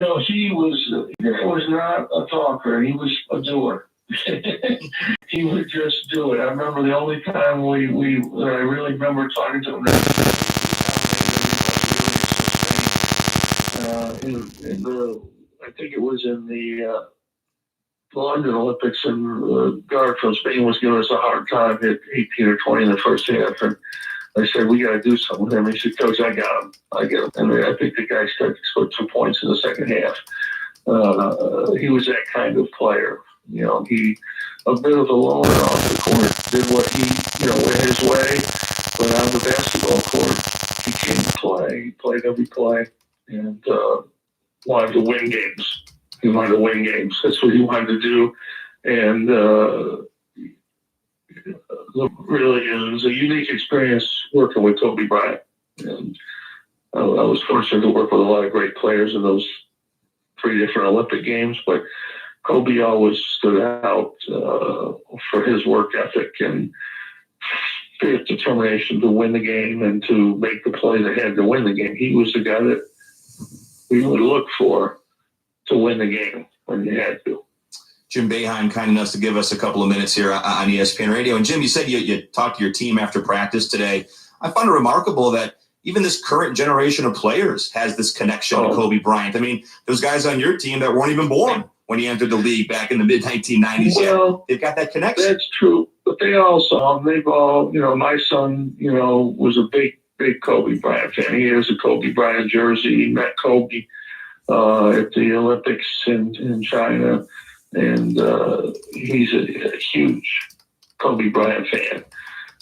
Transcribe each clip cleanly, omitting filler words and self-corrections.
No, he was not a talker. He was a doer. He would just do it. I remember the only time that I really remember talking to him. I think it was in the London Olympics, and guard from Spain was giving us a hard time, hit 18 or 20 in the first half, and I said, we got to do something with him. He said, Coach, I got him. I get him. And I think the guy started to score 2 points in the second half. He was that kind of player. He a bit of a loner off the court, did what went his way, but on the basketball court, he came to play. He played every play and wanted to win games. He wanted to win games. That's what he wanted to do. And really, it was a unique experience working with Kobe Bryant. And I was fortunate to work with a lot of great players in those 3 different Olympic games, but Kobe always stood out for his work ethic and his determination to win the game and to make the plays ahead to win the game. He was the guy that we would look for to win the game when you had to. Jim Boeheim, kind enough to give us a couple of minutes here on ESPN Radio. And Jim, you said you talked to your team after practice today. I find it remarkable that even this current generation of players has this connection to Kobe Bryant. I mean, those guys on your team that weren't even born when he entered the league back in the mid-1990s. Well, they've got that connection. That's true. But they all saw him. They've all, my son, was a big Kobe Bryant fan. He has a Kobe Bryant jersey. He met Kobe at the Olympics in China. And he's a huge Kobe Bryant fan.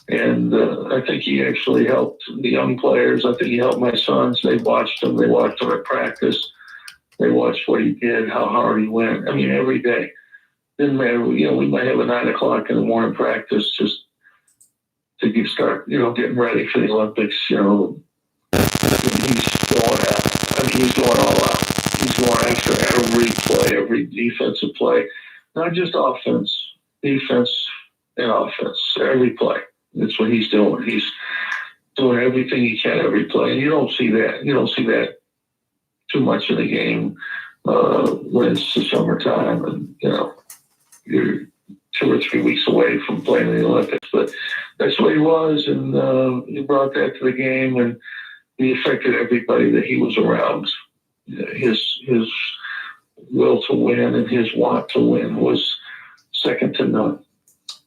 And I think he actually helped the young players. I think he helped my sons. They watched him. They watched him at practice. They watched what he did, how hard he went. I mean, every day. Didn't matter. We might have a 9 o'clock in the morning practice just to start, getting ready for the Olympics. He's going out. I mean, he's going all out. He's going after every play, every defensive play. Not just offense, defense, and offense. Every play. That's what he's doing. He's doing everything he can every play. And you don't see that. You don't see that too much in the game when it's the summertime and, you're 2 or 3 weeks away from playing in the Olympics. But that's what he was, and he brought that to the game, and he affected everybody that he was around. His will to win and his want to win was second to none.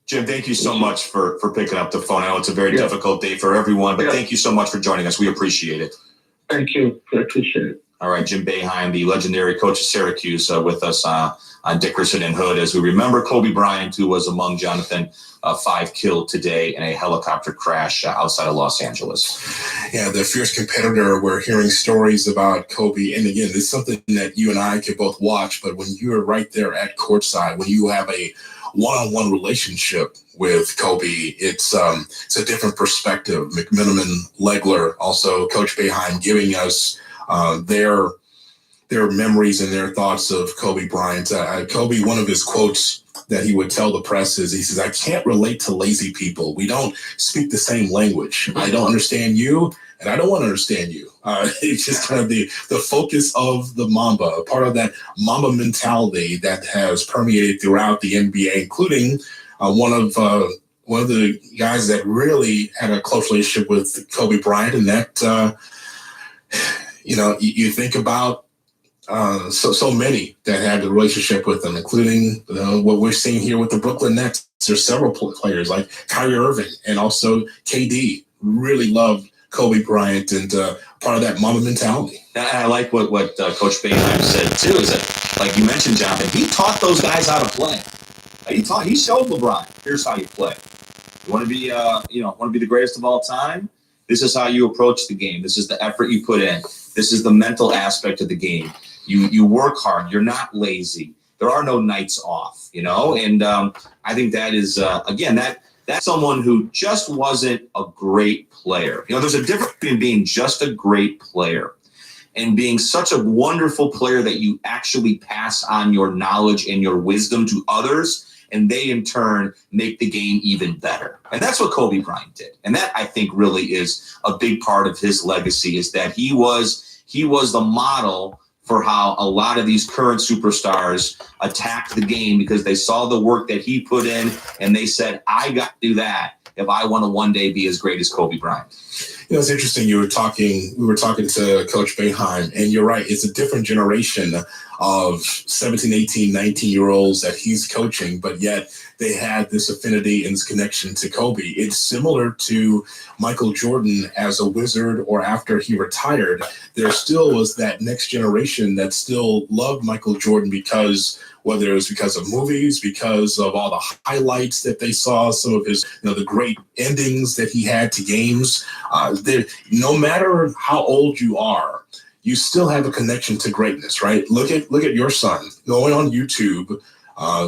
Jim, thank you so much for picking up the phone. I know it's a very difficult day for everyone, but thank you so much for joining us. We appreciate it. Thank you. I appreciate it. All right, Jim Boeheim, the legendary coach of Syracuse, with us on Dickerson and Hood as we remember Kobe Bryant, who was among Jonathan 5 killed today in a helicopter crash outside of Los Angeles. Yeah, the fierce competitor. We're hearing stories about Kobe. And again, it's something that you and I could both watch. But when you're right there at courtside, when you have a one-on-one relationship with Kobe, it's a different perspective. McMenamin, Legler, also Coach Boeheim giving us their memories and their thoughts of Kobe Bryant. Kobe, one of his quotes that he would tell the press is, he says, "I can't relate to lazy people. We don't speak the same language. I don't understand you, and I don't want to understand you." It's just kind of the focus of the Mamba, a part of that Mamba mentality that has permeated throughout the NBA, including one of the guys that really had a close relationship with Kobe Bryant, and that you think about so many that had a relationship with them, including what we're seeing here with the Brooklyn Nets. There's several players like Kyrie Irving and also KD really loved Kobe Bryant and part of that Mamba mentality. I like what Coach Boeheim said too, is that, like you mentioned, Jonathan, he taught those guys how to play. He showed LeBron, here's how you play. You want to be the greatest of all time? This is how you approach the game. This is the effort you put in. This is the mental aspect of the game. You work hard. You're not lazy. There are no nights off, and I think that is, again, that's someone who just wasn't a great player. There's a difference between being just a great player and being such a wonderful player that you actually pass on your knowledge and your wisdom to others, and they in turn make the game even better. And that's what Kobe Bryant did. And that, I think, really is a big part of his legacy, is that he was the model for how a lot of these current superstars attacked the game because they saw the work that he put in and they said, I got to do that if I want to one day be as great as Kobe Bryant. It's interesting. We were talking to Coach Boeheim, and you're right. It's a different generation of 17, 18, 19-year-olds that he's coaching, but yet they had this affinity and this connection to Kobe. It's similar to Michael Jordan as a Wizard or after he retired. There still was that next generation that still loved Michael Jordan because whether it was because of movies, because of all the highlights that they saw, some of his, the great endings that he had to games. No matter how old you are, you still have a connection to greatness, right? Look at your son going on YouTube,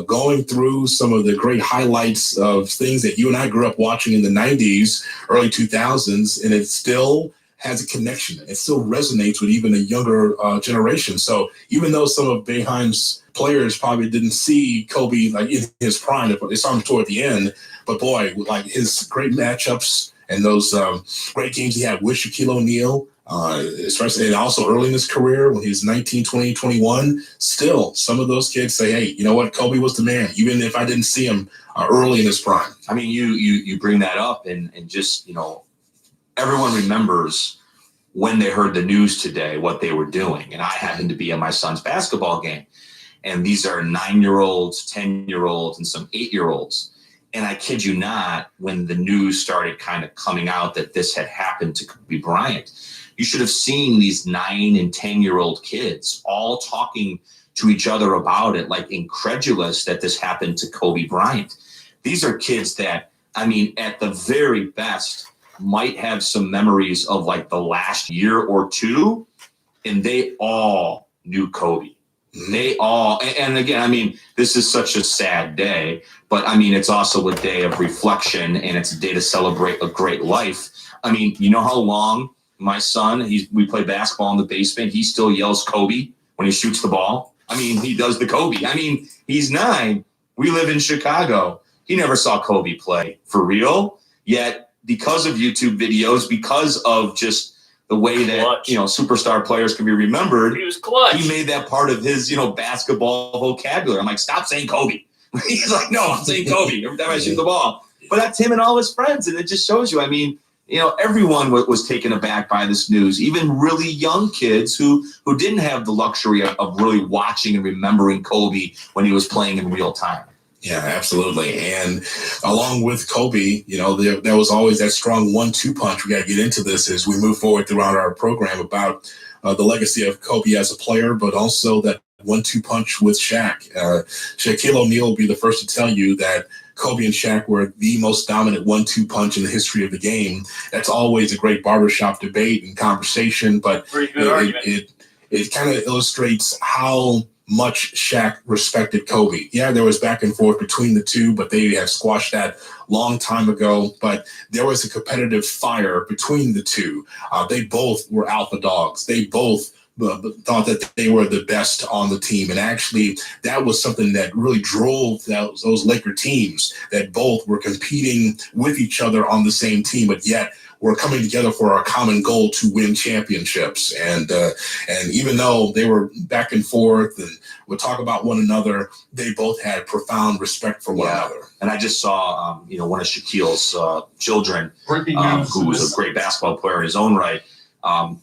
going through some of the great highlights of things that you and I grew up watching in the 90s, early 2000s, and it still has a connection. It still resonates with even a younger generation. So even though some of Boeheim's players probably didn't see Kobe like in his prime, they saw him toward the end, but boy, like his great matchups and those great games he had with Shaquille O'Neal, especially and also early in his career when he was 19, 20, 21, still some of those kids say, hey, you know what? Kobe was the man, even if I didn't see him early in his prime. I mean, you bring that up and just, everyone remembers when they heard the news today, what they were doing. And I happened to be at my son's basketball game. And these are 9-year-olds, 10-year-olds, and some 8-year-olds. And I kid you not, when the news started kind of coming out that this had happened to Kobe Bryant, you should have seen these 9 and 10-year-old kids all talking to each other about it, like incredulous that this happened to Kobe Bryant. These are kids that, I mean, at the very best, might have some memories of like the last year or two, and they all knew Kobe. They all, and again, I mean, this is such a sad day, but I mean, it's also a day of reflection and it's a day to celebrate a great life. I mean, you know how long my son, we play basketball in the basement. He still yells Kobe when he shoots the ball. I mean, he does the Kobe. I mean, he's 9. We live in Chicago. He never saw Kobe play for real, yet because of YouTube videos, because of just the way that, superstar players can be remembered, he was clutch. He made that part of his, basketball vocabulary. I'm like, stop saying Kobe. He's like, no, I'm saying Kobe every time I shoot the ball. But that's him and all his friends. And it just shows you, I mean, everyone was taken aback by this news, even really young kids who didn't have the luxury of really watching and remembering Kobe when he was playing in real time. Yeah, absolutely. And along with Kobe, there was always that strong 1-2 punch. We got to get into this as we move forward throughout our program about the legacy of Kobe as a player, but also that 1-2 punch with Shaq. Shaquille O'Neal will be the first to tell you that Kobe and Shaq were the most dominant 1-2 punch in the history of the game. That's always a great barbershop debate and conversation, but it kind of illustrates how much Shaq respected Kobe. Yeah, there was back and forth between the two, but they have squashed that long time ago. But there was a competitive fire between the two. They both were alpha dogs. They both thought that they were the best on the team. And actually, that was something that really drove those Laker teams, that both were competing with each other on the same team, but yet were coming together for a common goal to win championships. And even though they were back and forth and would talk about one another, they both had profound respect for one another. And I just saw, one of Shaquille's children, who was a great basketball player in his own right,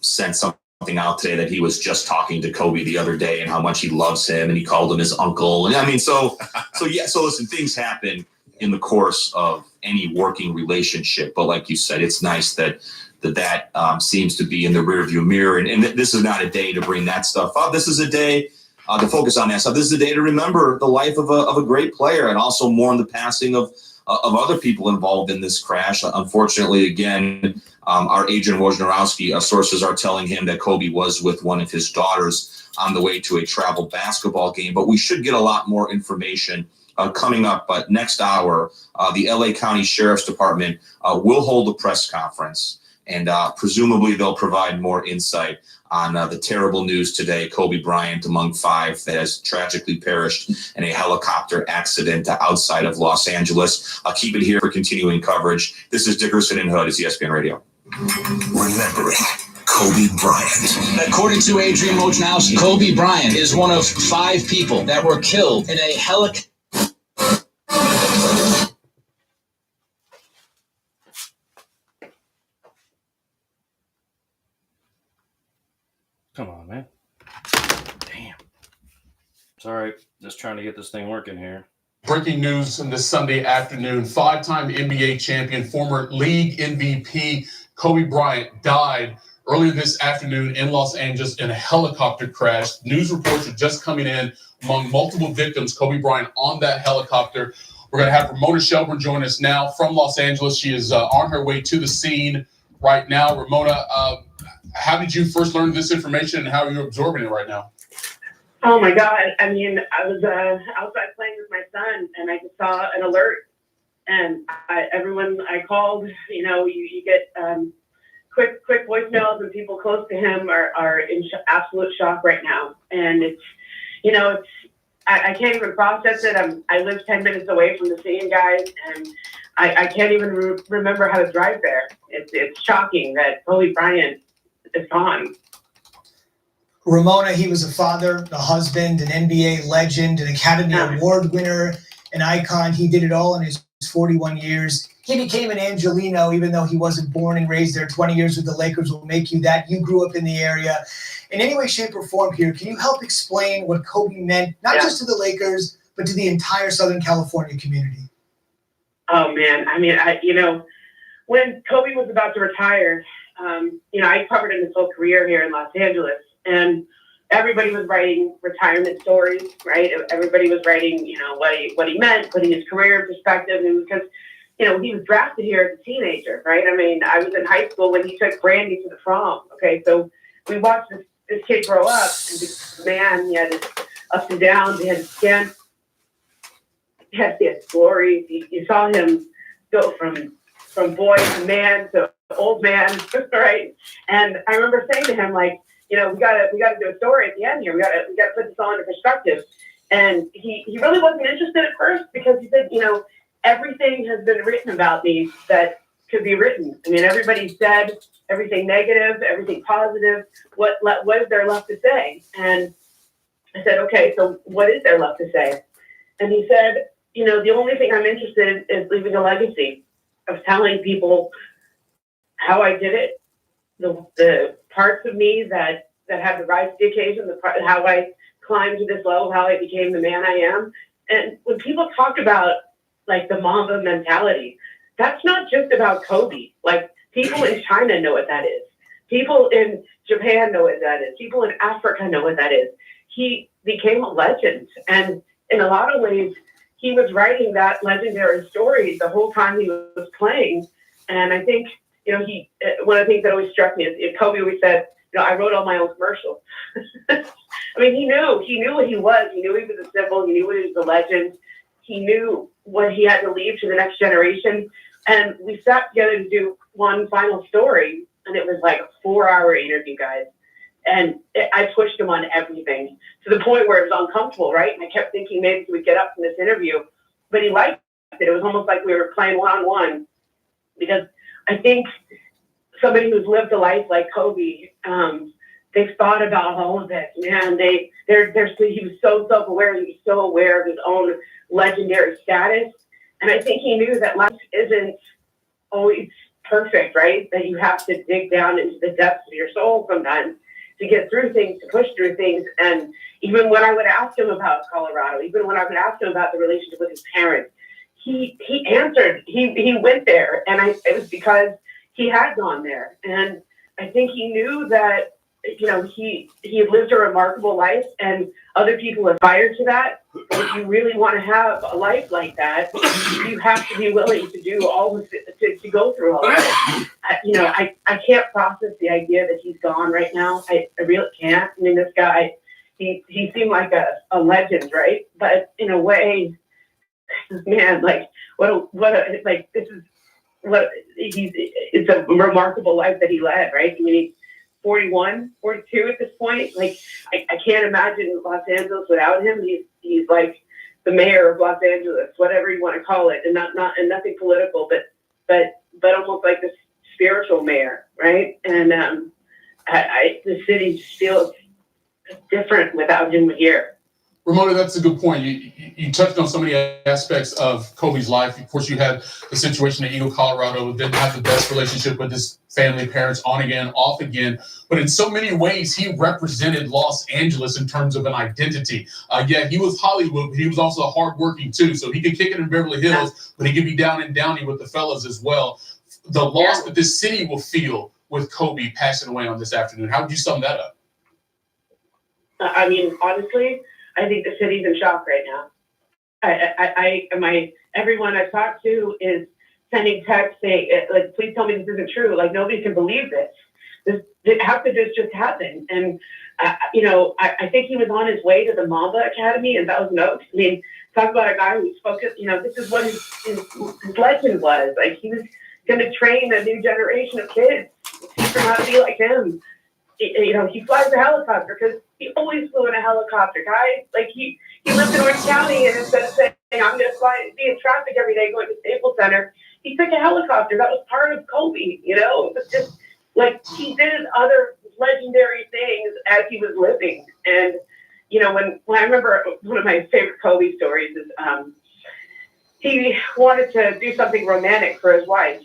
sent something out today that he was just talking to Kobe the other day and how much he loves him, and he called him his uncle. And I mean, so listen, things happen in the course of any working relationship, but like you said, it's nice that seems to be in the rearview mirror, and this is not a day to bring that stuff up. This is a day to focus on that stuff. This is a day to remember the life of a great player, and also mourn the passing of other people involved in this crash. Unfortunately, again, our agent Wojnarowski, sources are telling him that Kobe was with one of his daughters on the way to a travel basketball game, but we should get a lot more information coming up. But next hour, the LA County Sheriff's Department will hold a press conference, and presumably they'll provide more insight on the terrible news today. Kobe Bryant among 5 that has tragically perished in a helicopter accident outside of Los Angeles. I'll keep it here for continuing coverage. This is Dickerson and Hood. It's ESPN Radio. Remember, Kobe Bryant. According to Adrian Wojnarowski, Kobe Bryant is one of 5 people that were killed in a helicopter. Come on, man. Damn. Sorry, just trying to get this thing working here. Breaking news on this Sunday afternoon, 5-time NBA champion, former league MVP Kobe Bryant died earlier this afternoon in Los Angeles in a helicopter crash. News reports are just coming in among multiple victims. Kobe Bryant on that helicopter. We're going to have Ramona Shelburne join us now from Los Angeles. She is on her way to the scene right now. Ramona, how did you first learn this information and how are you absorbing it right now? Oh my God. I mean, I was outside playing with my son and I just saw an alert and everyone I called, you get quick voicemails and people close to him are in absolute shock right now. And it's, I can't even process it. I live 10 minutes away from the scene, guys, and I can't even remember how to drive there. It's shocking that Kobe Bryant is gone. Ramona, he was a father, a husband, an NBA legend, an Academy Award winner, an icon. He did it all in his 41 years. He became an Angelino, even though he wasn't born and raised there. 20 years with the Lakers will make you that. You grew up in the area. In any way, shape, or form here, can you help explain what Kobe meant, not just to the Lakers, but to the entire Southern California community? Oh, man. I mean, when Kobe was about to retire, I covered him his whole career here in Los Angeles. And everybody was writing retirement stories, right? Everybody was writing, what he meant, putting his career in perspective. And because, he was drafted here as a teenager, right? I mean, I was in high school when he took Brandy to the prom. Okay, so we watched this kid grow up. And this man, he had his ups and downs. He had his skin. He had his glories. You saw him go from boy to man to old man, right? And I remember saying to him, like, we gotta do a story at the end here. We gotta put this all into perspective. And he really wasn't interested at first because he said, everything has been written about me that could be written. I mean, everybody said everything negative, everything positive. What is there left to say? And I said, okay, so what is there left to say? And he said, the only thing I'm interested in is leaving a legacy of telling people how I did it, the parts of me that had to rise to the occasion, how I climbed to this level, how I became the man I am. And when people talk about like the Mamba mentality, that's not just about Kobe. Like people in China know what that is. People in Japan know what that is. People in Africa know what that is. He became a legend. And in a lot of ways, he was writing that legendary story the whole time he was playing. And I think, one of the things that always struck me is Kobe always said, I wrote all my own commercials. I mean, he knew what he was. He knew he was a symbol. He knew he was a legend. He knew what he had to leave to the next generation. And we sat together to do one final story, and it was like a 4-hour interview, guys. And I pushed him on everything to the point where it was uncomfortable, right? And I kept thinking maybe he would get up from this interview, but he liked it. It was almost like we were playing one-on-one because I think somebody who's lived a life like Kobe, they've thought about all of this, man. He was so self-aware. He was so aware of his own legendary status. And I think he knew that life isn't always perfect, right? That you have to dig down into the depths of your soul sometimes to get through things, to push through things. And even when I would ask him about Colorado, even when I would ask him about the relationship with his parents, he answered. He went there. And it was because he had gone there. And I think he knew that, he lived a remarkable life and other people aspire to that. If you really want to have a life like that, you have to be willing to do all this, to go through all of it. I can't process the idea that he's gone right now. I really can't. I mean, this guy, he seemed like a legend, right? But in a way, man, like it's a remarkable life that he led, right? I mean, he's 41, 42 at this point. Like, I can't imagine Los Angeles without him. He's like the mayor of Los Angeles, whatever you want to call it, and nothing political, but almost like this spiritual mayor, right? And the city just feels different without him here. Ramona, that's a good point. You touched on so many aspects of Kobe's life. Of course, you had the situation at Eagle, Colorado, didn't have the best relationship with his family, parents, on again, off again. But in so many ways, he represented Los Angeles in terms of an identity. Yeah, he was Hollywood, but he was also hardworking too. So he could kick it in Beverly Hills, but he could be down in Downey with the fellas as well. The loss that this city will feel with Kobe passing away on this afternoon, how would you sum that up? I mean, honestly, I think the city's in shock right now. Everyone I've talked to is sending texts saying, like, please tell me this isn't true. Like, nobody can believe this. How could this just happen? And, I think he was on his way to the Mamba Academy in Thousand Oaks. I mean, talk about a guy who's focused, this is what his legend was. Like, he was going to train a new generation of kids, teach them how to be like him. He flies a helicopter because he always flew in a helicopter, guys. Like, he lived in Orange County, and instead of saying, I'm going to fly and be in traffic every day going to Staples Center, he took a helicopter. That was part of Kobe, It was just like he did other legendary things as he was living. And, when I remember one of my favorite Kobe stories is he wanted to do something romantic for his wife,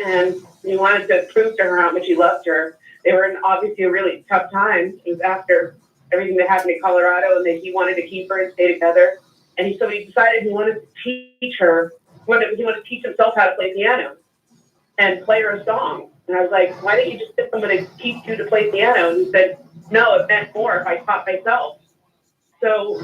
and he wanted to prove to her how much he loved her. They were in obviously a really tough time. It was after everything that happened in Colorado, and then he wanted to keep her and stay together. And so he decided he wanted to teach her. He wanted to teach himself how to play piano and play her a song. And I was like, why don't you just get someone to teach you to play piano? And he said, no, it meant more if I taught myself. So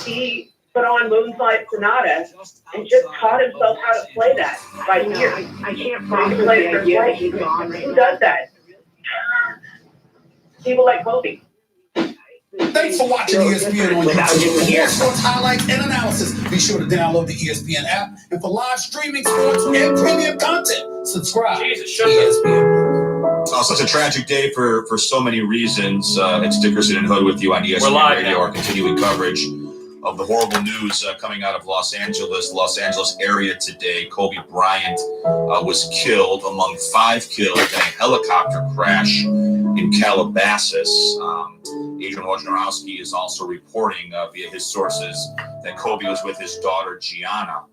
he put on Moonlight Sonata and just taught himself how to play that by ear. I can't play it for his wife. Who does that? People like Kobe. Thanks for watching ESPN on YouTube. For sports highlights and analysis, be sure to download the ESPN app. And for live streaming sports and premium content, subscribe to ESPN. Oh, such a tragic day for so many reasons. It's Dickerson and Hood with you on ESPN Radio, our continuing coverage of the horrible news coming out of Los Angeles area today. Kobe Bryant was killed, among 5 killed in a helicopter crash in Calabasas. Adrian Wojnarowski is also reporting via his sources that Kobe was with his daughter Gianna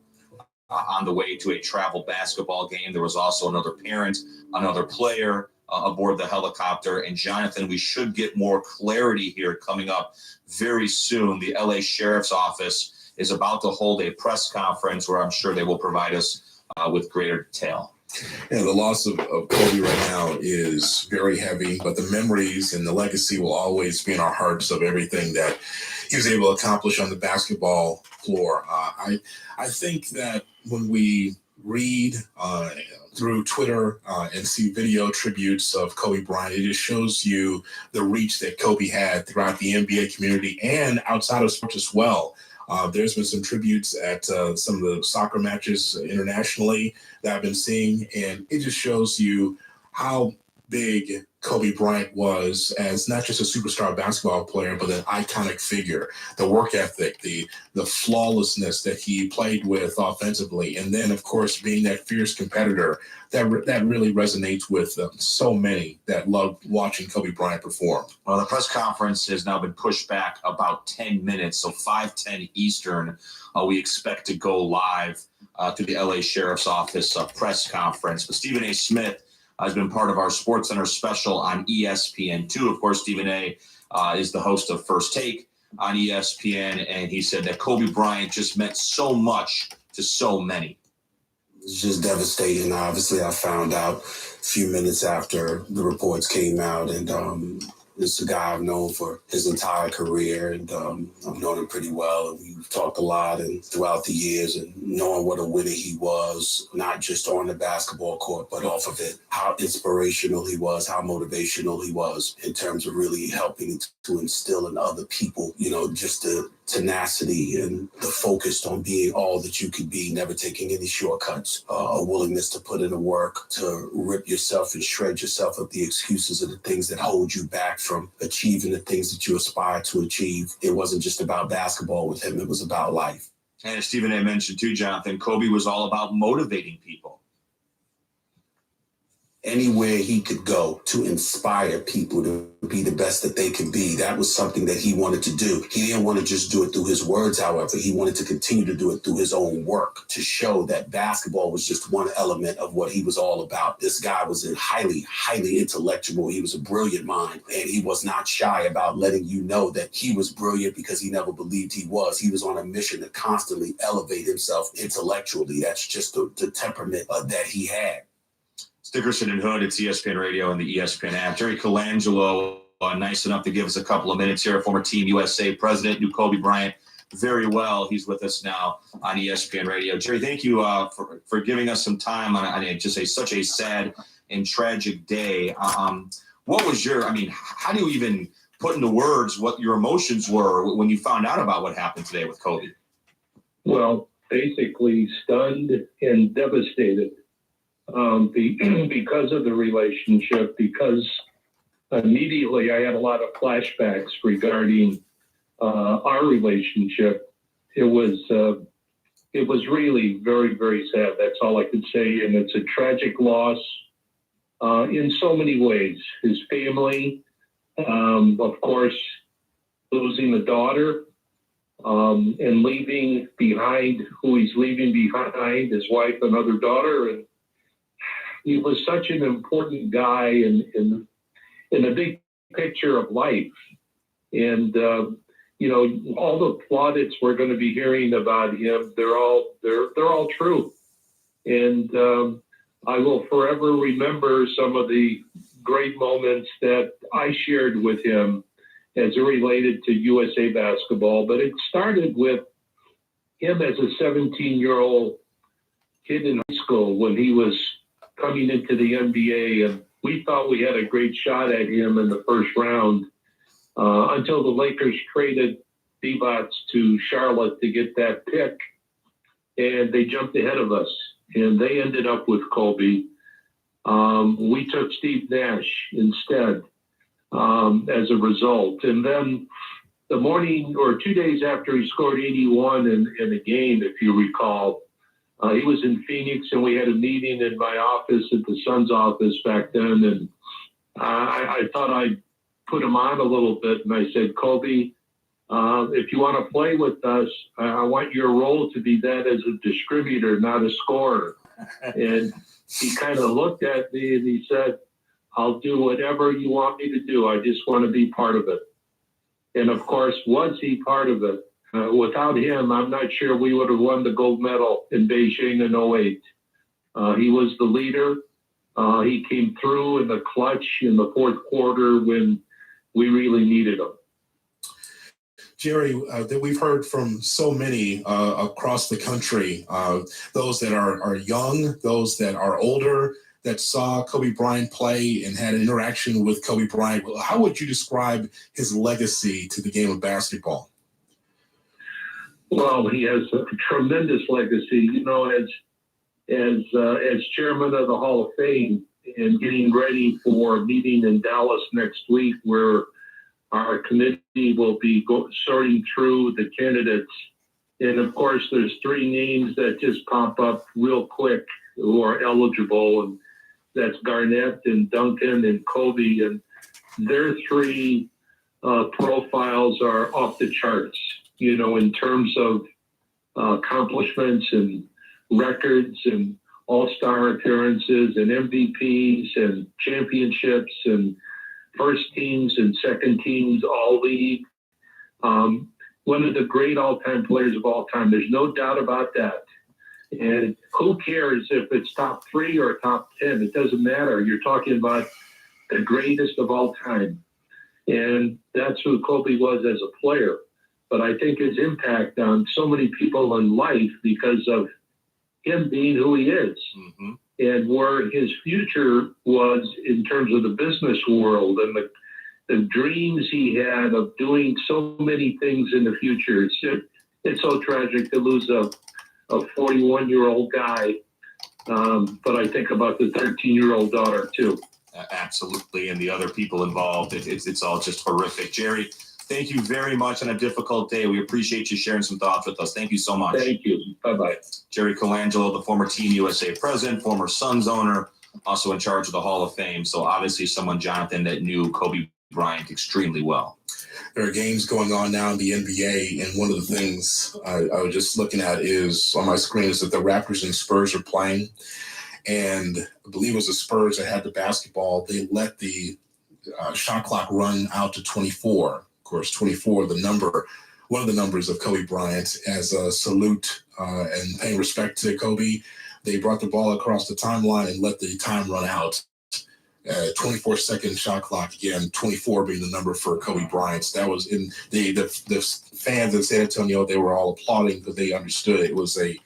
on the way to a travel basketball game. There was also another parent, another player aboard the helicopter. And Jonathan, we should get more clarity here coming up very soon. The LA Sheriff's Office is about to hold a press conference where I'm sure they will provide us with greater detail. Yeah, the loss of Kobe right now is very heavy, but the memories and the legacy will always be in our hearts of everything that he was able to accomplish on the basketball floor. I think that when we read through Twitter and see video tributes of Kobe Bryant, it just shows you the reach that Kobe had throughout the NBA community and outside of sports as well. There's been some tributes at some of the soccer matches internationally that I've been seeing, and it just shows you how big Kobe Bryant was as not just a superstar basketball player, but an iconic figure. The work ethic, the flawlessness that he played with offensively, and then, of course, being that fierce competitor that really resonates with so many that love watching Kobe Bryant perform. Well, the press conference has now been pushed back about 10 minutes, so 5:10 Eastern. We expect to go live to the LA Sheriff's Office press conference. But Stephen A. Smith has been part of our SportsCenter special on ESPN2. Of course, Stephen A. Is the host of First Take on ESPN, and he said that Kobe Bryant just meant so much to so many. It's just devastating. Obviously, I found out a few minutes after the reports came out, and it's a guy I've known for his entire career, and I've known him pretty well. And we've talked a lot and throughout the years, and knowing what a winner he was, not just on the basketball court, but off of it, how inspirational he was, how motivational he was in terms of really helping to instill in other people, just the tenacity and the focus on being all that you could be, never taking any shortcuts, a willingness to put in the work, to rip yourself and shred yourself of the excuses and the things that hold you back from achieving the things that you aspire to achieve. It wasn't just about basketball with him, it was about life. And as Stephen A. mentioned too, Jonathan, Kobe was all about motivating people. anywhere he could go to inspire people to be the best that they can be. That was something that he wanted to do. He didn't want to just do it through his words, however. He wanted to continue to do it through his own work to show that basketball was just one element of what he was all about. This guy was highly, highly intellectual. He was a brilliant mind, and he was not shy about letting you know that he was brilliant because he never believed he was. He was on a mission to constantly elevate himself intellectually. That's just the temperament that he had. Dickerson and Hood, it's ESPN Radio and the ESPN app. Jerry Colangelo, nice enough to give us a couple of minutes here. Former Team USA president, knew Kobe Bryant very well. He's with us now on ESPN Radio. Jerry, thank you for giving us some time on just such a sad and tragic day. What was how do you even put into words what your emotions were when you found out about what happened today with Kobe? Well, basically stunned and devastated. Because of the relationship, because immediately I had a lot of flashbacks regarding our relationship. It was really very, very sad. That's all I could say. And it's a tragic loss in so many ways. His family, of course, losing a daughter, and leaving behind who he's leaving behind, his wife and other daughter. And he was such an important guy in the big picture of life. And, all the plaudits we're going to be hearing about him, they're all true. And I will forever remember some of the great moments that I shared with him as it related to USA basketball. But it started with him as a 17-year-old kid in high school when he was coming into the NBA, and we thought we had a great shot at him in the first round until the Lakers traded Divac to Charlotte to get that pick, and they jumped ahead of us, and they ended up with Kobe. We took Steve Nash instead as a result, and then the morning or 2 days after he scored 81 in a game, if you recall, he was in Phoenix, and we had a meeting in my office at the Suns office back then. And I thought I'd put him on a little bit. And I said, Kobe, if you want to play with us, I want your role to be that as a distributor, not a scorer. And he kind of looked at me and he said, I'll do whatever you want me to do. I just want to be part of it. And of course, was he part of it? Without him, I'm not sure we would have won the gold medal in Beijing in 08. He was the leader. He came through in the clutch in the fourth quarter when we really needed him. Jerry, that we've heard from so many across the country, those that are young, those that are older, that saw Kobe Bryant play and had an interaction with Kobe Bryant. How would you describe his legacy to the game of basketball? Well, he has a tremendous legacy, as chairman of the Hall of Fame, and getting ready for a meeting in Dallas next week where our committee will be sorting through the candidates. And of course, there's three names that just pop up real quick who are eligible, and that's Garnett and Duncan and Kobe. And their three profiles are off the charts. In terms of accomplishments and records and all-star appearances and MVPs and championships and first teams and second teams, all league. One of the great all-time players of all time. There's no doubt about that. And who cares if it's top 3 or top 10? It doesn't matter. You're talking about the greatest of all time. And that's who Kobe was as a player. But I think his impact on so many people in life because of him being who he is, mm-hmm. and where his future was in terms of the business world and the dreams he had of doing so many things in the future. It's so tragic to lose a 41-year-old guy, but I think about the 13-year-old daughter too. Absolutely, and the other people involved. It's all just horrific. Jerry, thank you very much on a difficult day. We appreciate you sharing some thoughts with us. Thank you so much. Thank you. Bye-bye. Jerry Colangelo, the former Team USA president, former Suns owner, also in charge of the Hall of Fame. So obviously someone, Jonathan, that knew Kobe Bryant extremely well. There are games going on now in the NBA, and one of the things I was just looking at is on my screen is that the Raptors and Spurs are playing. And I believe it was the Spurs that had the basketball. They let the shot clock run out to 24. Of course, 24, one of the numbers of Kobe Bryant, as a salute and paying respect to Kobe. They brought the ball across the timeline and let the time run out. 24-second shot clock, again, 24 being the number for Kobe Bryant. So that was in the fans in San Antonio, they were all applauding because they understood it was a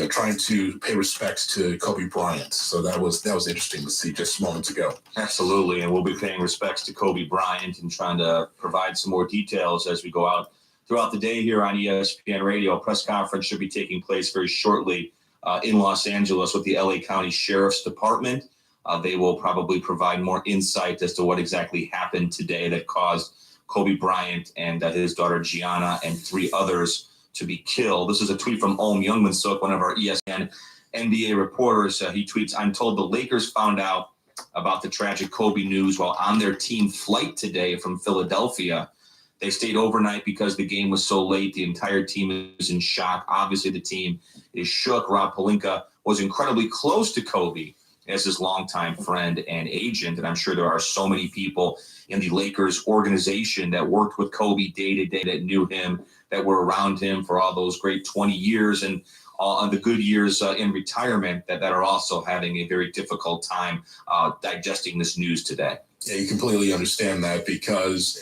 trying to pay respects to Kobe Bryant. So that was interesting to see just moments ago. Absolutely, and we'll be paying respects to Kobe Bryant and trying to provide some more details as we go out throughout the day here on ESPN Radio. A press conference should be taking place very shortly in Los Angeles with the LA County Sheriff's Department. They will probably provide more insight as to what exactly happened today that caused Kobe Bryant and his daughter Gianna and 3 others to be killed. This is a tweet from Ohm Youngman-Suk, one of our ESPN NBA reporters. He tweets, "I'm told the Lakers found out about the tragic Kobe news while on their team flight today from Philadelphia. They stayed overnight because the game was so late. The entire team is in shock. Obviously, the team is shook. Rob Pelinka was incredibly close to Kobe as his longtime friend and agent. And I'm sure there are so many people in the Lakers organization that worked with Kobe day to day, that knew him, that were around him for all those great 20 years and all the good years in retirement that are also having a very difficult time digesting this news today." Yeah, you completely understand that because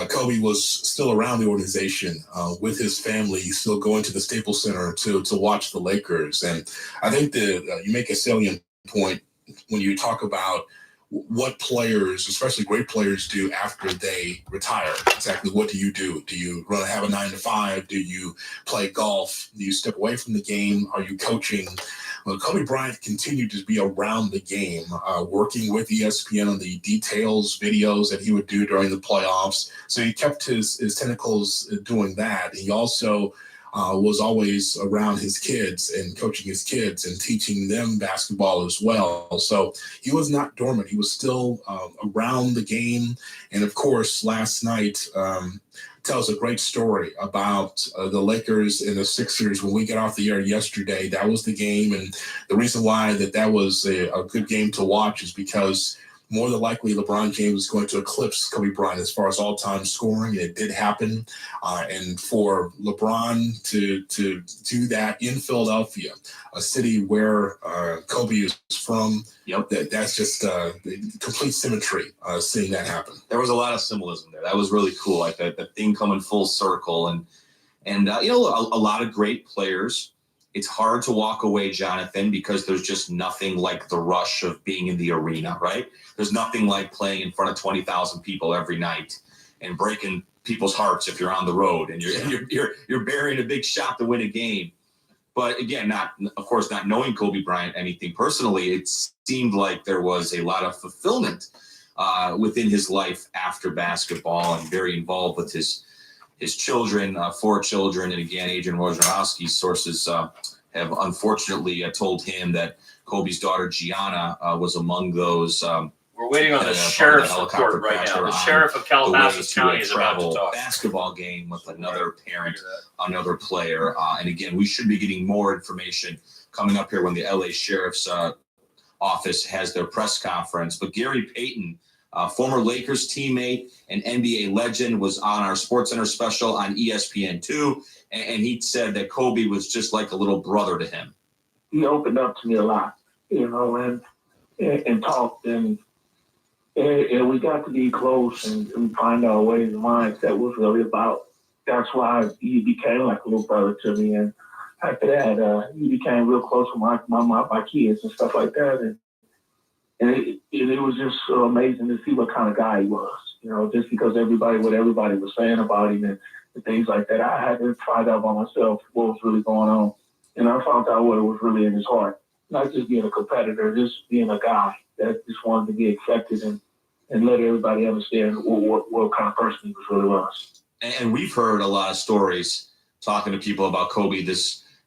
Kobe was still around the organization with his family, still going to the Staples Center to watch the Lakers. And I think that you make a salient point when you talk about what players, especially great players, do after they retire. Exactly what do? Do you have a 9-to-5? Do you play golf? Do you step away from the game? Are you coaching? Well, Kobe Bryant continued to be around the game, working with ESPN on the details videos that he would do during the playoffs. So he kept his tentacles doing that. He also was always around his kids and coaching his kids and teaching them basketball as well. So he was not dormant. He was still around the game. And of course, last night tells a great story about the Lakers and the Sixers. When we got off the air yesterday, that was the game. And the reason why that was a good game to watch is because more than likely LeBron James is going to eclipse Kobe Bryant as far as all-time scoring. It did happen. And for LeBron to do that in Philadelphia, a city where Kobe is from, yep, that's just complete symmetry seeing that happen. There was a lot of symbolism there. That was really cool, like the thing coming full circle. And a lot of great players. It's hard to walk away, Jonathan, because there's just nothing like the rush of being in the arena, right? There's nothing like playing in front of 20,000 people every night and breaking people's hearts if you're on the road and you're burying a big shot to win a game. But again, not knowing Kobe Bryant anything personally, it seemed like there was a lot of fulfillment within his life after basketball, and very involved with his children, 4 children. And again, Adrian Wojnarowski's sources have unfortunately told him that Kobe's daughter Gianna was among those. We're waiting on the sheriff's report right now. The sheriff of Calabasas County is about to talk. Basketball game with another parent, another player. And again, we should be getting more information coming up here when the LA Sheriff's office has their press conference. But Gary Payton, former Lakers teammate and NBA legend, was on our SportsCenter special on ESPN2, and he said that Kobe was just like a little brother to him. He opened up to me a lot, and talked, and we got to be close and find our ways and minds. That was really about. That's why he became like a little brother to me, and after that, he became real close with my kids and stuff like that, and it was just so amazing to see what kind of guy he was. Just because everybody was saying about him and things like that, I had to find out by myself what was really going on, and I found out what was really in his heart. Not just being a competitor, just being a guy that just wanted to be accepted and let everybody understand what kind of person he really was. And we've heard a lot of stories talking to people about Kobe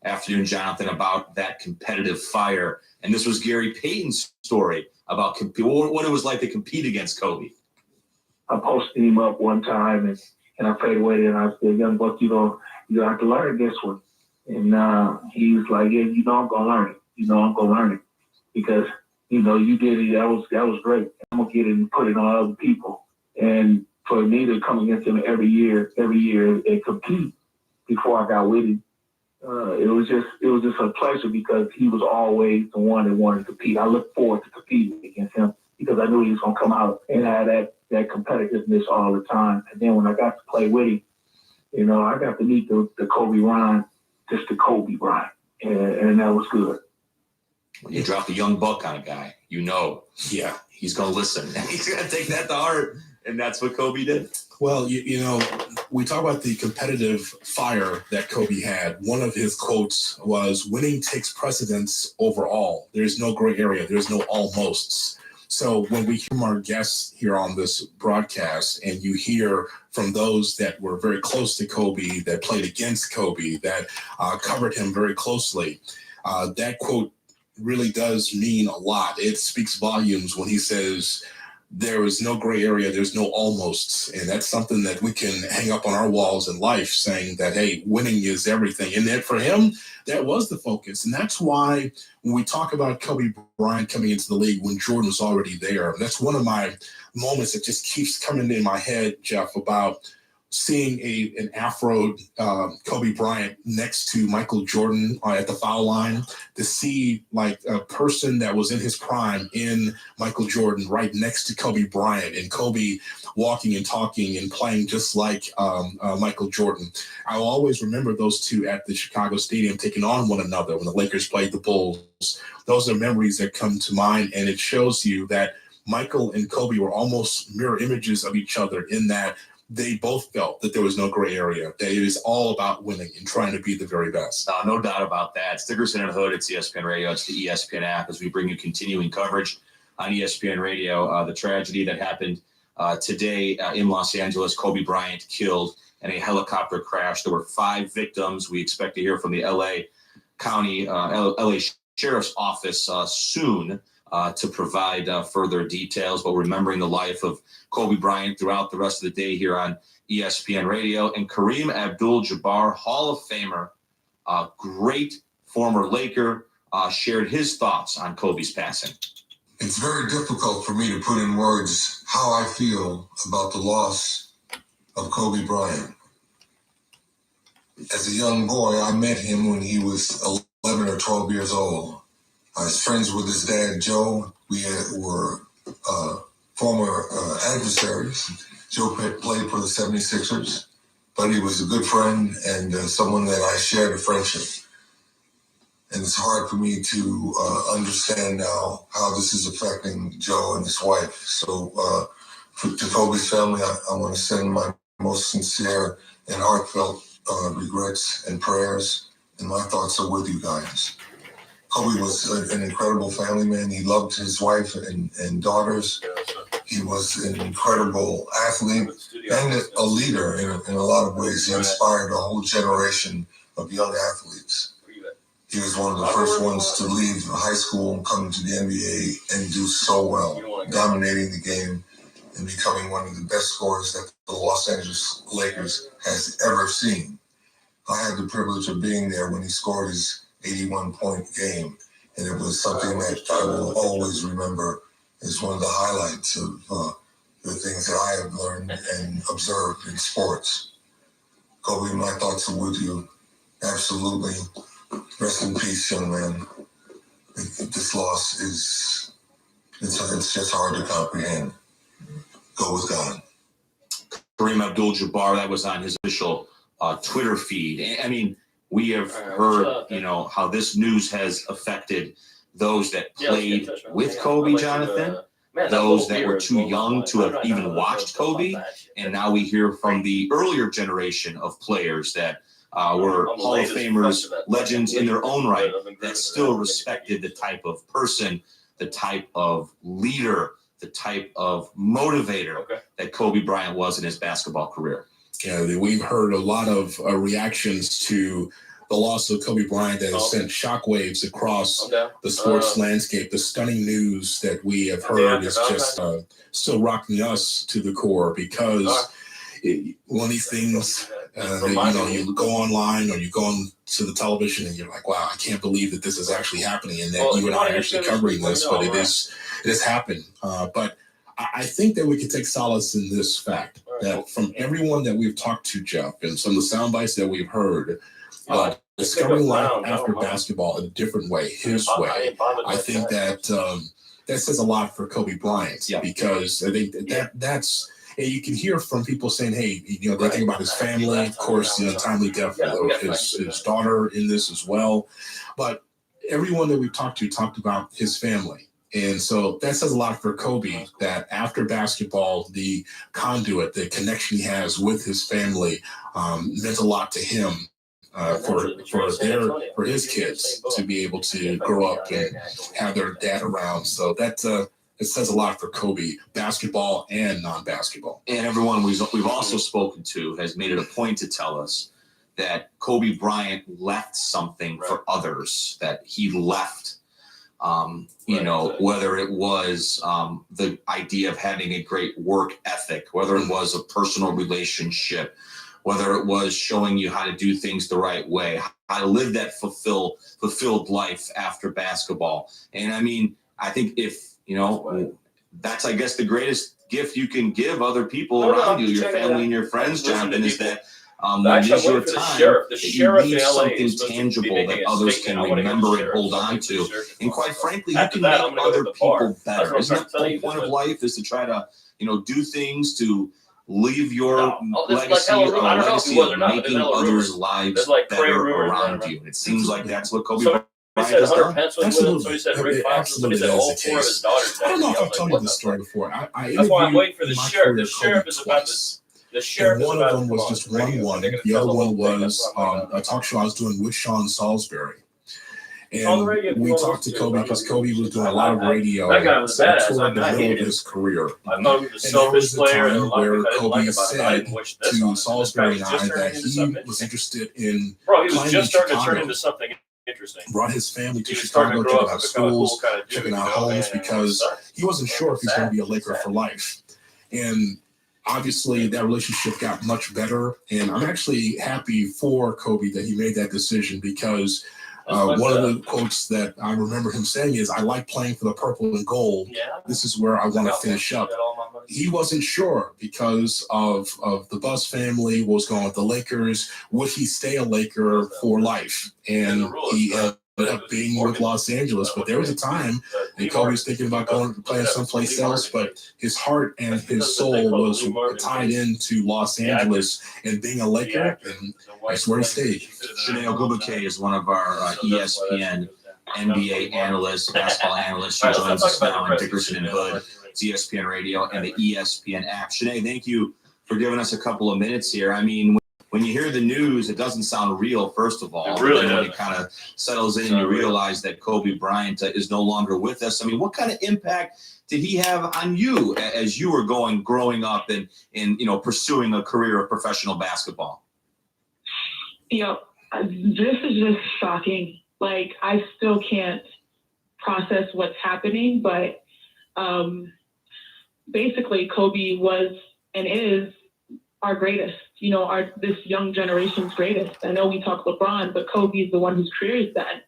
afternoon, Jonathan, about that competitive fire. And this was Gary Payton's story about what it was like to compete against Kobe. I posted him up one time, and I prayed away, and I said, "Young buck, you have to learn this one." And he was like, "Yeah, I'm gonna learn it. I'm gonna learn it because you did it. That was great. I'm gonna get it and put it on other people." And for me to come against him every year, and compete before I got with him, it was just a pleasure because he was always the one that wanted to compete. I looked forward to competing against him because I knew he was gonna come out and have that competitiveness all the time. And then when I got to play with him, I got to meet the Kobe Bryant, just the Kobe Bryant, and that was good. When you drop the young buck on a guy, yeah, he's going to listen. He's going to take that to heart, and that's what Kobe did. Well, we talk about the competitive fire that Kobe had. One of his quotes was, "Winning takes precedence over all. There's no gray area. There's no almosts." So when we hear our guests here on this broadcast and you hear from those that were very close to Kobe, that played against Kobe, that covered him very closely, that quote really does mean a lot. It speaks volumes when he says, "There is no gray area, there's no almosts." And that's something that we can hang up on our walls in life, saying that, hey, winning is everything. And that for him, that was the focus. And that's why when we talk about Kobe Bryant coming into the league when Jordan was already there, that's one of my moments that just keeps coming in my head, Jeff, about seeing an Afro Kobe Bryant next to Michael Jordan at the foul line, to see like a person that was in his prime in Michael Jordan right next to Kobe Bryant, and Kobe walking and talking and playing just like Michael Jordan. I'll always remember those two at the Chicago Stadium taking on one another when the Lakers played the Bulls. Those are memories that come to mind, and it shows you that Michael and Kobe were almost mirror images of each other in that they both felt that there was no gray area, that it is all about winning and trying to be the very best. No doubt about that. It's Dickerson and Hood. It's ESPN Radio. It's the ESPN app as we bring you continuing coverage on ESPN Radio. The tragedy that happened today in Los Angeles, Kobe Bryant killed in a helicopter crash. There were 5 victims. We expect to hear from the LA Sheriff's Office soon to provide further details, but remembering the life of Kobe Bryant throughout the rest of the day here on ESPN Radio. And Kareem Abdul-Jabbar, Hall of Famer, great former Laker, shared his thoughts on Kobe's passing. It's very difficult for me to put in words how I feel about the loss of Kobe Bryant. As a young boy, I met him when he was 11 or 12 years old. I was friends with his dad, Joe. We were former adversaries. Joe played for the 76ers, but he was a good friend and someone that I shared a friendship. And it's hard for me to understand now how this is affecting Joe and his wife. So to Kobe's family, I want to send my most sincere and heartfelt regrets and prayers, and my thoughts are with you guys. Kobe was an incredible family man. He loved his wife and daughters. He was an incredible athlete and a leader in a lot of ways. He inspired a whole generation of young athletes. He was one of the first ones to leave high school and come to the NBA and do so well, dominating the game and becoming one of the best scorers that the Los Angeles Lakers has ever seen. I had the privilege of being there when he scored his 81-point game, and it was something that I will always remember as one of the highlights of the things that I have learned and observed in sports. Kobe, my thoughts are with you. Absolutely. Rest in peace, young man. This loss it's just hard to comprehend. Go with God. Kareem Abdul-Jabbar, that was on his official Twitter feed. I mean, we have heard, how this news has affected those that played with Kobe, Jonathan, those that were too young to have even watched Kobe, and now we hear from the earlier generation of players that were Hall of Famers, legends in their own right, that still respected the type of person, the type of leader, the type of motivator that Kobe Bryant was in his basketball career. Yeah, we've heard a lot of reactions to the loss of Kobe Bryant that has sent shockwaves across the sports landscape. The stunning news that we have heard is just still rocking us to the core because one of these things that, you go online or you go on to the television and you're like, wow, I can't believe that this is actually happening and that you and I are actually covering this, but it has happened. But I think that we can take solace in this fact that from everyone that we've talked to, Jeff, and some of the sound bites that we've heard, discovering life after basketball in a different way, his way, I think that that says a lot for Kobe Bryant because I think that's. And you can hear from people saying, hey, they think about his family, of course, the untimely death of his daughter in this as well. But everyone that we've talked to talked about his family. And so that says a lot for Kobe, that after basketball, the conduit, the connection he has with his family meant a lot to him for his kids to be able to grow up and have their dad around. So that it says a lot for Kobe, basketball and non-basketball. And everyone we've also spoken to has made it a point to tell us that Kobe Bryant left something for others, that he left, whether it was the idea of having a great work ethic, whether it was a personal relationship, whether it was showing you how to do things the right way, how to live that fulfilled life after basketball. And I mean, I think if, that's, I guess, the greatest gift you can give other people around you, your family and your friends, Jonathan, is that when it is your time, that you leave something tangible that others can remember and hold on to. And quite frankly, you can make other people better. Isn't that the whole point of life, is to try to, do things to leave your legacy of making others' lives better around you. It seems like that's what Kobe Bryant has done. Absolutely. So he said Rick Absolutely, that is the case. I don't know if I've told you this story before. That's why I'm waiting for the sheriff. The sheriff is about to. The sheriff. And one of them was just 1-1. The other one was a talk show I was doing with Sean Salisbury. And we talked to Kobe because Kobe was doing a lot of radio toward the middle of his career. And there was a time where Kobe said to Salisbury and I that he was interested in playing in Chicago. Interesting. Brought his family to Chicago, checking out schools, checking out homes, because he wasn't sure if he's going to be a Laker for life. And obviously that relationship got much better. And I'm actually happy for Kobe that he made that decision, because one of the quotes that I remember him saying is, I like playing for the purple and gold. This is where I want to finish up. He wasn't sure because of the Buzz family, what was going on with the Lakers. Would he stay a Laker for life? And he ended up being with Los Angeles. But there was a time that Kobe was thinking about going to play someplace else, but his heart and his soul was tied into Los Angeles and being a Laker, and that's where he stayed. Chanel Gubake is one of our ESPN NBA analysts, basketball analysts. She joins us now on Dickerson and Hood. It's ESPN Radio and the ESPN app. Sinead, thank you for giving us a couple of minutes here. I mean, when you hear the news, it doesn't sound real, first of all. It really when it kind of settles in and you realize that Kobe Bryant is no longer with us. I mean, what kind of impact did he have on you as you were growing up and pursuing a career of professional basketball? This is just shocking. Like, I still can't process what's happening, but basically Kobe was and is our greatest, this young generation's greatest. I know we talk LeBron, but Kobe is the one whose career is that.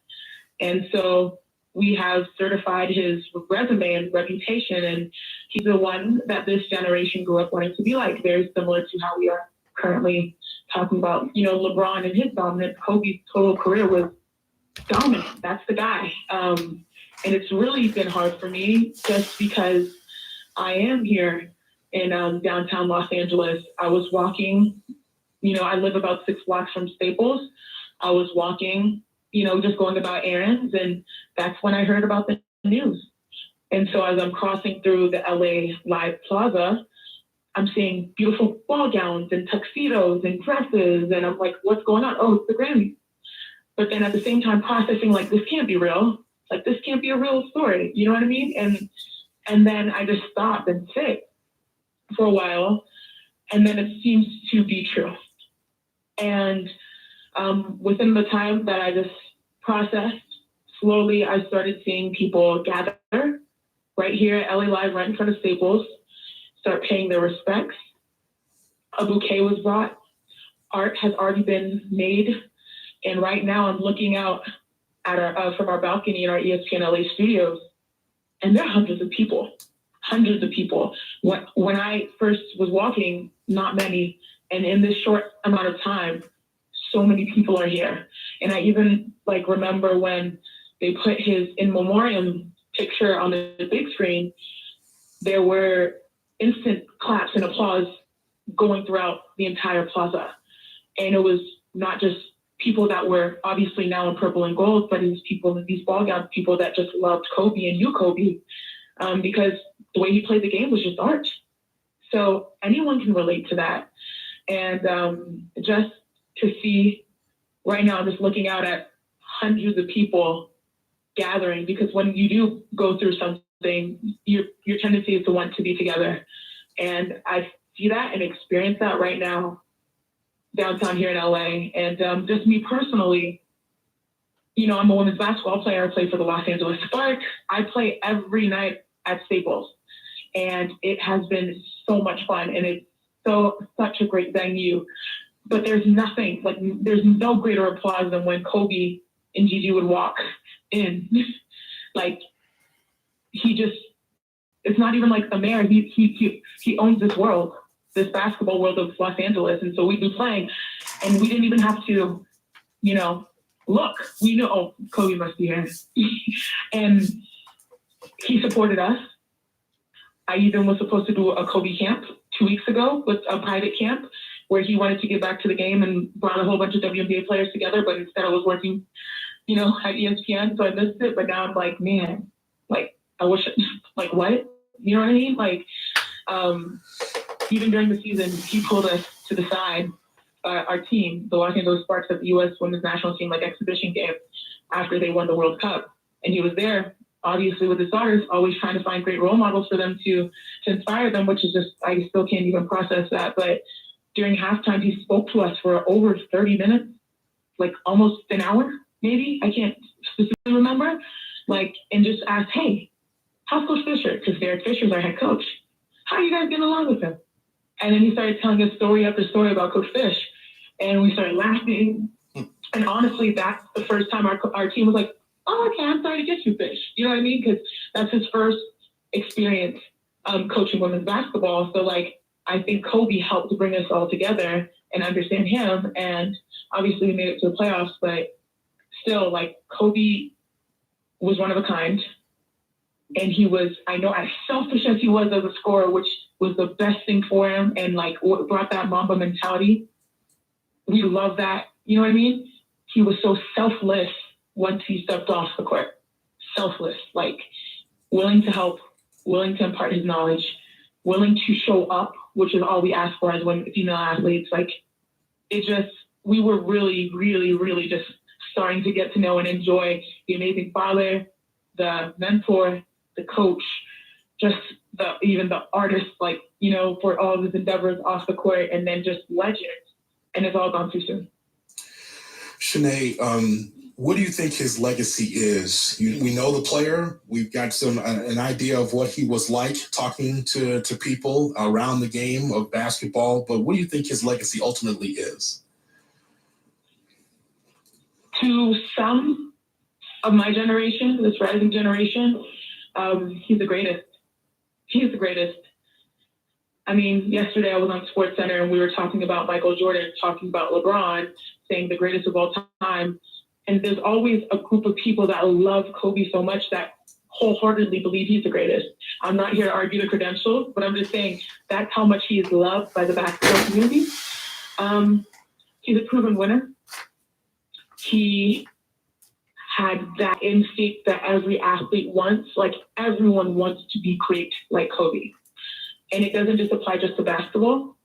And so we have certified his resume and reputation, and he's the one that this generation grew up wanting to be like, very similar to how we are currently talking about, LeBron and his dominance. Kobe's total career was dominant. That's the guy. And it's really been hard for me just because I am here in downtown Los Angeles. I was walking, I live about 6 blocks from Staples. I was walking, just going about errands, and that's when I heard about the news. And so as I'm crossing through the LA Live Plaza, I'm seeing beautiful ball gowns and tuxedos and dresses, and I'm like, what's going on? Oh, it's the Grammys. But then at the same time processing, like, this can't be real. Like, this can't be a real story. You know what I mean? And then I just stop and sit for a while, and then it seems to be true. And Within the time that I just processed, slowly I started seeing people gather right here at LA Live, right in front of Staples, start paying their respects. A bouquet was brought. Art has already been made. And right now I'm looking out at our from our balcony in our ESPN LA studios, and there are hundreds of people. When I first was walking, not many. And in this short amount of time, so many people are here. And I even remember when they put his in memoriam picture on the big screen, there were instant claps and applause going throughout the entire plaza. And it was not just people that were obviously now in purple and gold, but it was people in these ball gowns, people that just loved Kobe and knew Kobe, because the way he played the game was just art. So anyone can relate to that. And just to see right now, just looking out at hundreds of people gathering, because when you do go through something, your tendency is to want to be together. And I see that and experience that right now downtown here in LA. And just me personally, I'm a women's basketball player. I play for the Los Angeles Sparks. I play every night at Staples. And it has been so much fun. And it's such a great venue. But there's nothing, there's no greater applause than when Kobe and Gigi would walk in. It's not even like the mayor. He owns this world, this basketball world of Los Angeles. And so we'd be playing, and we didn't even have to, look. We knew, oh, Kobe must be here. And he supported us. I even was supposed to do a Kobe camp 2 weeks ago, with a private camp, where he wanted to get back to the game and brought a whole bunch of WNBA players together, but instead I was working, at ESPN, so I missed it. But now I'm like, man, I wish, what? You know what I mean? Even during the season, he pulled us to the side, our team, the Los Angeles Sparks, at the U.S. Women's National Team, exhibition game after they won the World Cup. And he was there, obviously, with his daughters, always trying to find great role models for them to inspire them, which is just, I still can't even process that. But during halftime, he spoke to us for over 30 minutes, almost an hour, maybe. I can't specifically remember. And just asked, hey, how's Coach Fisher? Because Derek Fisher's our head coach. How are you guys getting along with him? And then he started telling us story after story about Coach Fish. And we started laughing. And honestly, that's the first time our team was like, oh, okay, I'm sorry to get you, Fish. You know what I mean? Because that's his first experience coaching women's basketball. So, I think Kobe helped bring us all together and understand him. And obviously we made it to the playoffs, but still, Kobe was one of a kind. And he was, I know, as selfish as he was as a scorer, which was the best thing for him, and brought that Mamba mentality. We love that. You know what I mean? He was so selfless once he stepped off the court. Selfless, willing to help, willing to impart his knowledge, willing to show up, which is all we ask for as women, female athletes. We were really, really, really just starting to get to know and enjoy the amazing father, the mentor, the coach, just even the artist, for all of his endeavors off the court, and then just legend. And it's all gone too soon. Shanae, what do you think his legacy is? We know the player. We've got an idea of what he was like talking to people around the game of basketball. But what do you think his legacy ultimately is? To some of my generation, this rising generation, he's the greatest. He's the greatest. I mean, yesterday I was on SportsCenter and we were talking about Michael Jordan, talking about LeBron, saying the greatest of all time. And there's always a group of people that love Kobe so much that wholeheartedly believe he's the greatest. I'm not here to argue the credentials, but I'm just saying that's how much he is loved by the basketball community. He's a proven winner. He had that instinct that every athlete wants. Everyone wants to be great like Kobe. And it doesn't just apply just to basketball.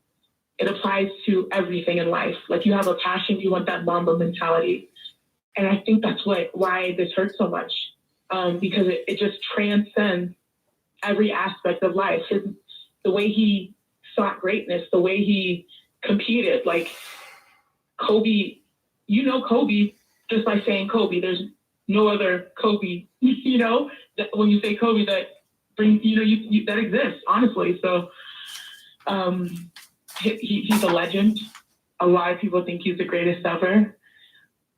It applies to everything in life. You have a passion, you want that Mamba mentality. And I think that's why this hurts so much, because it just transcends every aspect of life. The way he sought greatness, the way he competed. Kobe you know Kobe just by saying Kobe. There's no other Kobe, you know, that when you say Kobe that brings, you know, you that exists, honestly. So he's a legend. A lot of people think he's the greatest ever.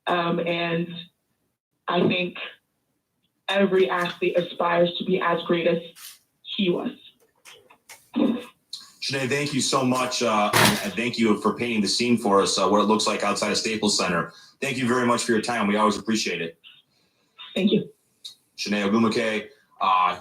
And I think every athlete aspires to be as great as he was. Sinead, thank you so much. And thank you for painting the scene for us, what it looks like outside of Staples Center. Thank you very much for your time. We always appreciate it. Thank you. Sinead Ogumake,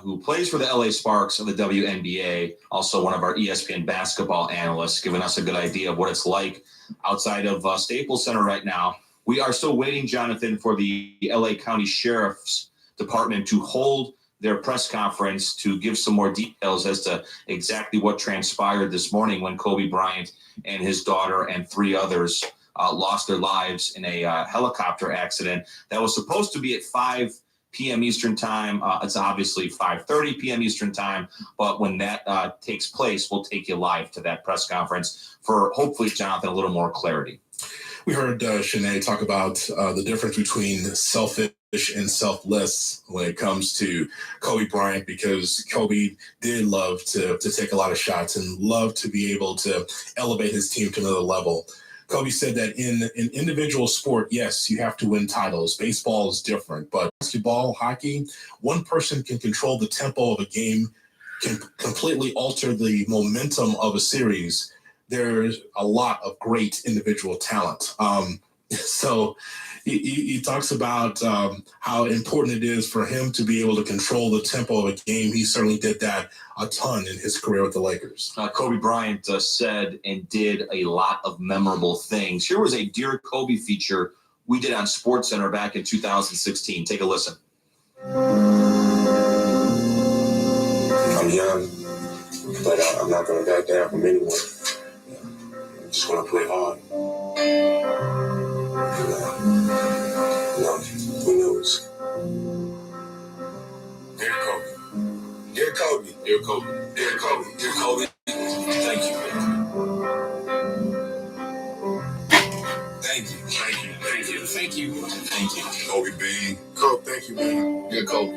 who plays for the LA Sparks of the WNBA, also one of our ESPN basketball analysts, giving us a good idea of what it's like outside of Staples Center right now. We are still waiting, Jonathan, for the LA County Sheriff's Department to hold their press conference to give some more details as to exactly what transpired this morning when Kobe Bryant and his daughter and 3 others lost their lives in a helicopter accident that was supposed to be at 5 p.m. Eastern time. It's obviously 5:30 p.m. Eastern time, but when that takes place, we'll take you live to that press conference for hopefully, Jonathan, a little more clarity. We heard Sinead talk about the difference between selfish and selfless when it comes to Kobe Bryant, because Kobe did love to take a lot of shots and love to be able to elevate his team to another level. Kobe said that in an individual sport, yes, you have to win titles. Baseball is different, but basketball, hockey, one person can control the tempo of a game, can completely alter the momentum of a series. There's a lot of great individual talent. So he talks about how important it is for him to be able to control the tempo of a game. He certainly did that a ton in his career with the Lakers. Kobe Bryant said and did a lot of memorable things. Here was a Dear Kobe feature we did on SportsCenter back in 2016. Take a listen. I'm young, but I'm not going to back down from anyone. I'm just going to play hard. Who knows? Dear Kobe. Dear Kobe. Dear Kobe. Dear Kobe. Dear Kobe. Thank you. Thank you. Thank you. Thank you. Thank you. Thank you. Kobe Bean. Kobe, thank you, man. Dear Kobe.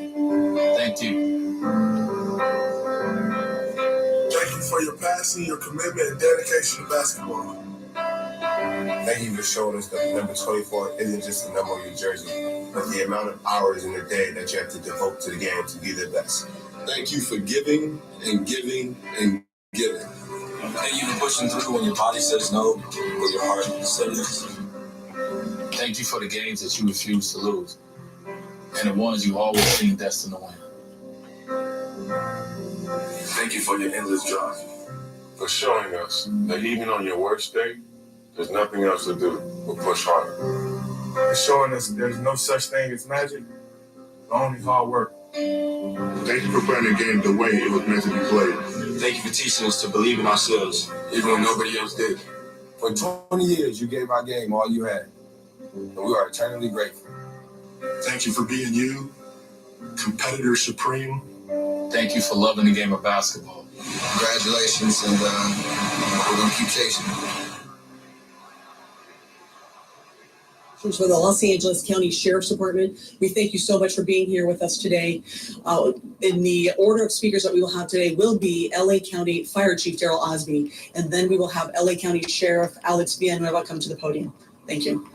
Thank you. Thank you for your passion, your commitment, and dedication to basketball. Thank you for showing us that number 24 isn't just a number on your jersey, but the amount of hours in the day that you have to devote to the game to be the best. Thank you for giving and giving and giving. Thank you for pushing through when your body says no, but your heart says yes. Thank you for the games that you refuse to lose, and the ones you always seem destined to win. Thank you for your endless drive, for showing us that even on your worst day, there's nothing else to do but push harder. For showing us there's no such thing as magic, only hard work. Thank you for playing the game the way it was meant to be played. Thank you for teaching us to believe in ourselves, even when nobody else did. For 20 years, you gave our game all you had, and we are eternally grateful. Thank you for being you, competitor supreme. Thank you for loving the game of basketball. Congratulations, and we're going to keep chasing. For the Los Angeles County Sheriff's Department, we thank you so much for being here with us today. In the order of speakers that we will have today will be LA County Fire Chief Daryl Osby, and then we will have LA County Sheriff Alex Villanueva come to the podium. Thank you.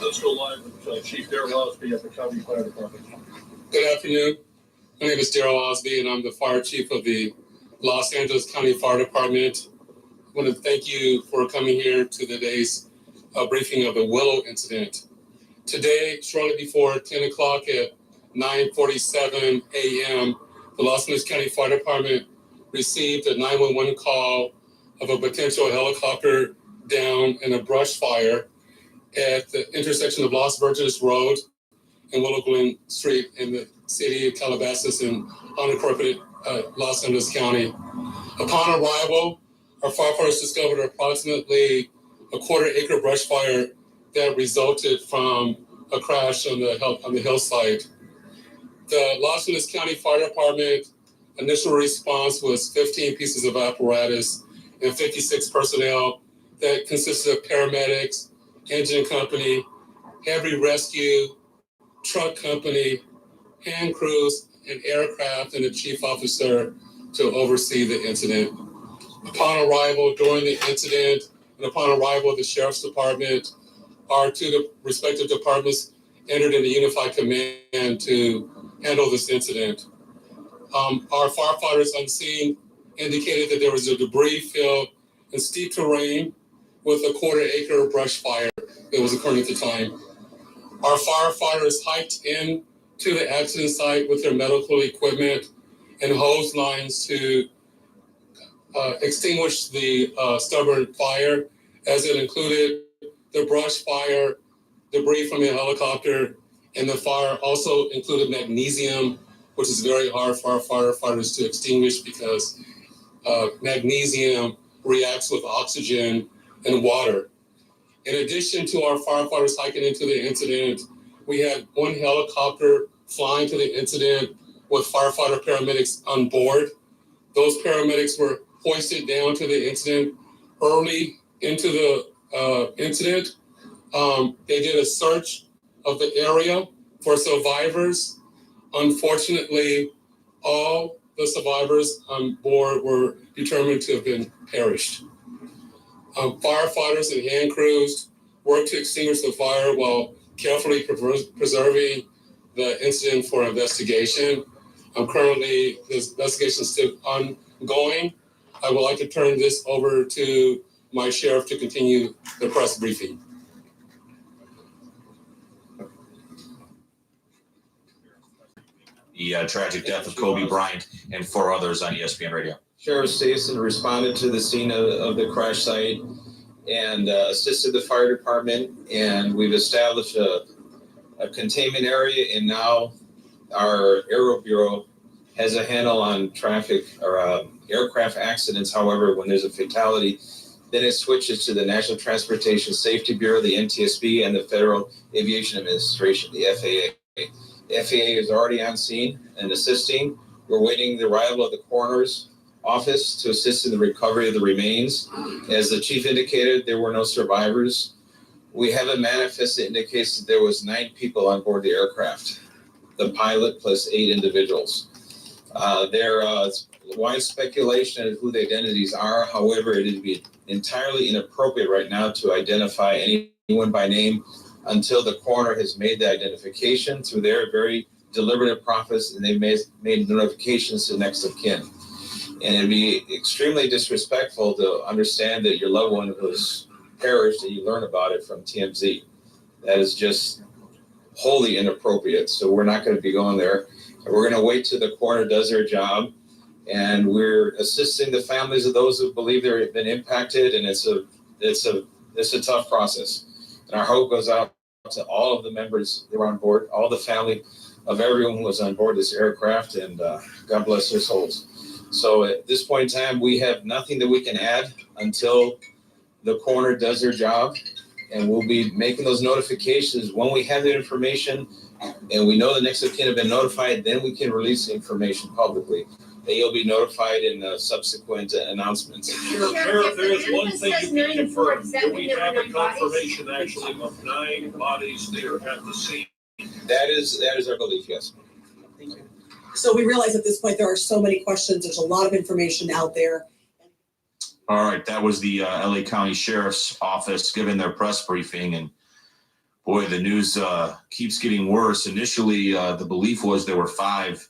Let's go live with Chief Daryl Osby at the County Fire Department. Good afternoon. My name is Daryl Osby, and I'm the Fire Chief of the Los Angeles County Fire Department. I want to thank you for coming here to today's briefing of the Willow incident. Today, shortly before 10 o'clock at 9:47 a.m., the Los Angeles County Fire Department received a 911 call of a potential helicopter down in a brush fire at the intersection of Los Virgenes Road and Willow Glen Street in the city of Calabasas in unincorporated Los Angeles County. Upon arrival, our firefighters discovered approximately a quarter-acre brush fire that resulted from a crash on the hillside. The Los Angeles County Fire Department initial response was 15 pieces of apparatus and 56 personnel that consisted of paramedics, engine company, heavy rescue, truck company, hand crews, and aircraft, and a chief officer to oversee the incident. Upon arrival, during the incident, and upon arrival of the Sheriff's Department, our two respective departments entered into unified command to handle this incident. Our firefighters on scene indicated that there was a debris field in steep terrain with a quarter-acre brush fire that was occurring at the time. Our firefighters hiked in to the accident site with their medical equipment and hose lines to extinguish the stubborn fire, as it included the brush fire, debris from the helicopter, and the fire also included magnesium, which is very hard for our firefighters to extinguish because magnesium reacts with oxygen and water. In addition to our firefighters hiking into the incident, we had one helicopter flying to the incident with firefighter paramedics on board. Those paramedics were hoisted down to the incident early into the incident. They did a search of the area for survivors. Unfortunately, all the survivors on board were determined to have been perished. Firefighters and hand crews worked to extinguish the fire while carefully preserving the incident for investigation. Currently, this investigation is still ongoing. I would like to turn this over to my sheriff to continue the press briefing. The tragic death of Kobe Bryant and 4 others on ESPN Radio. Sheriff Stason responded to the scene of the crash site and assisted the fire department, and we've established a containment area, and now our Aero Bureau has a handle on traffic or aircraft accidents. However, when there's a fatality, then it switches to the National Transportation Safety Bureau, the NTSB, and the Federal Aviation Administration, the FAA. The FAA is already on scene and assisting. We're waiting the arrival of the coroner's office to assist in the recovery of the remains. As the chief indicated, there were no survivors. We have a manifest that indicates that there was 9 people on board the aircraft, the pilot plus 8 individuals. There's wide speculation of who the identities are. However, it would be entirely inappropriate right now to identify anyone by name until the coroner has made the identification through their very deliberative process, and they've made notifications to next of kin. And it'd be extremely disrespectful to understand that your loved one was perished and you learn about it from TMZ. That is just wholly inappropriate. So we're not going to be going there. We're going to wait till the coroner does their job, and we're assisting the families of those who believe they've been impacted. And it's a tough process. And our hope goes out to all of the members that were on board, all the family of everyone who was on board this aircraft, and God bless their souls. So at this point in time, we have nothing that we can add until the coroner does their job, and we'll be making those notifications when we have the information and we know the next of kin have been notified. Then we can release the information publicly, and you'll be notified in subsequent announcements. Sheriff, there is one thing you can confirm. Do we have a confirmation actually of 9 bodies there at the scene? That is our belief, yes. Thank you. So we realize at this point there are so many questions. There's a lot of information out there. All right, that was the LA County Sheriff's Office giving their press briefing, and boy, the news keeps getting worse. Initially, the belief was there were 5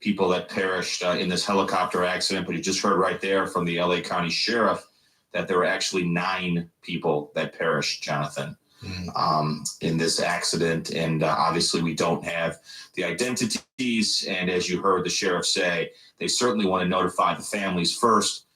people that perished in this helicopter accident, but you just heard right there from the LA County Sheriff that there were actually 9 people that perished, Jonathan, in this accident. And obviously we don't have the identities. And as you heard the sheriff say, they certainly want to notify the families first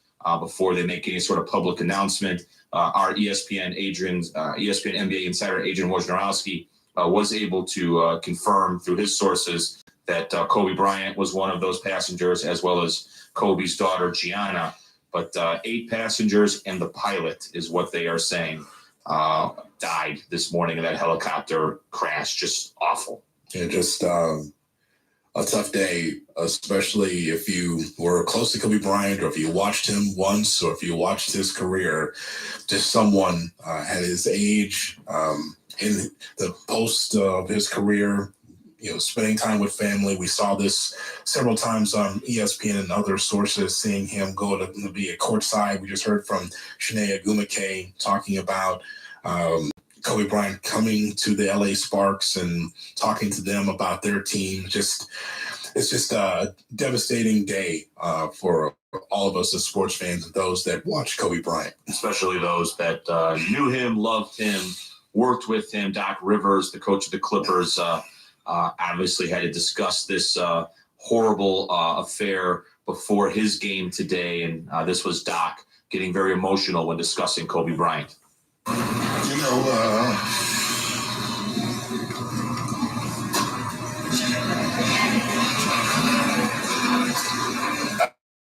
before they make any sort of public announcement. Our ESPN NBA insider, Adrian Wojnarowski, was able to confirm through his sources that Kobe Bryant was one of those passengers, as well as Kobe's daughter, Gianna. But 8 passengers and the pilot is what they are saying died this morning in that helicopter crash. Just awful. Yeah, just a tough day, especially if you were close to Kobe Bryant, or if you watched him once, or if you watched his career. Just someone at his age, in the post of his career, spending time with family. We saw this several times on ESPN and other sources, seeing him go to be at courtside. We just heard from Shanae Agumake talking about Kobe Bryant coming to the LA Sparks and talking to them about their team. It's just a devastating day for all of us as sports fans and those that watch Kobe Bryant. Especially those that knew him, loved him, worked with him. Doc Rivers, the coach of the Clippers, obviously had to discuss this horrible affair before his game today. And this was Doc getting very emotional when discussing Kobe Bryant.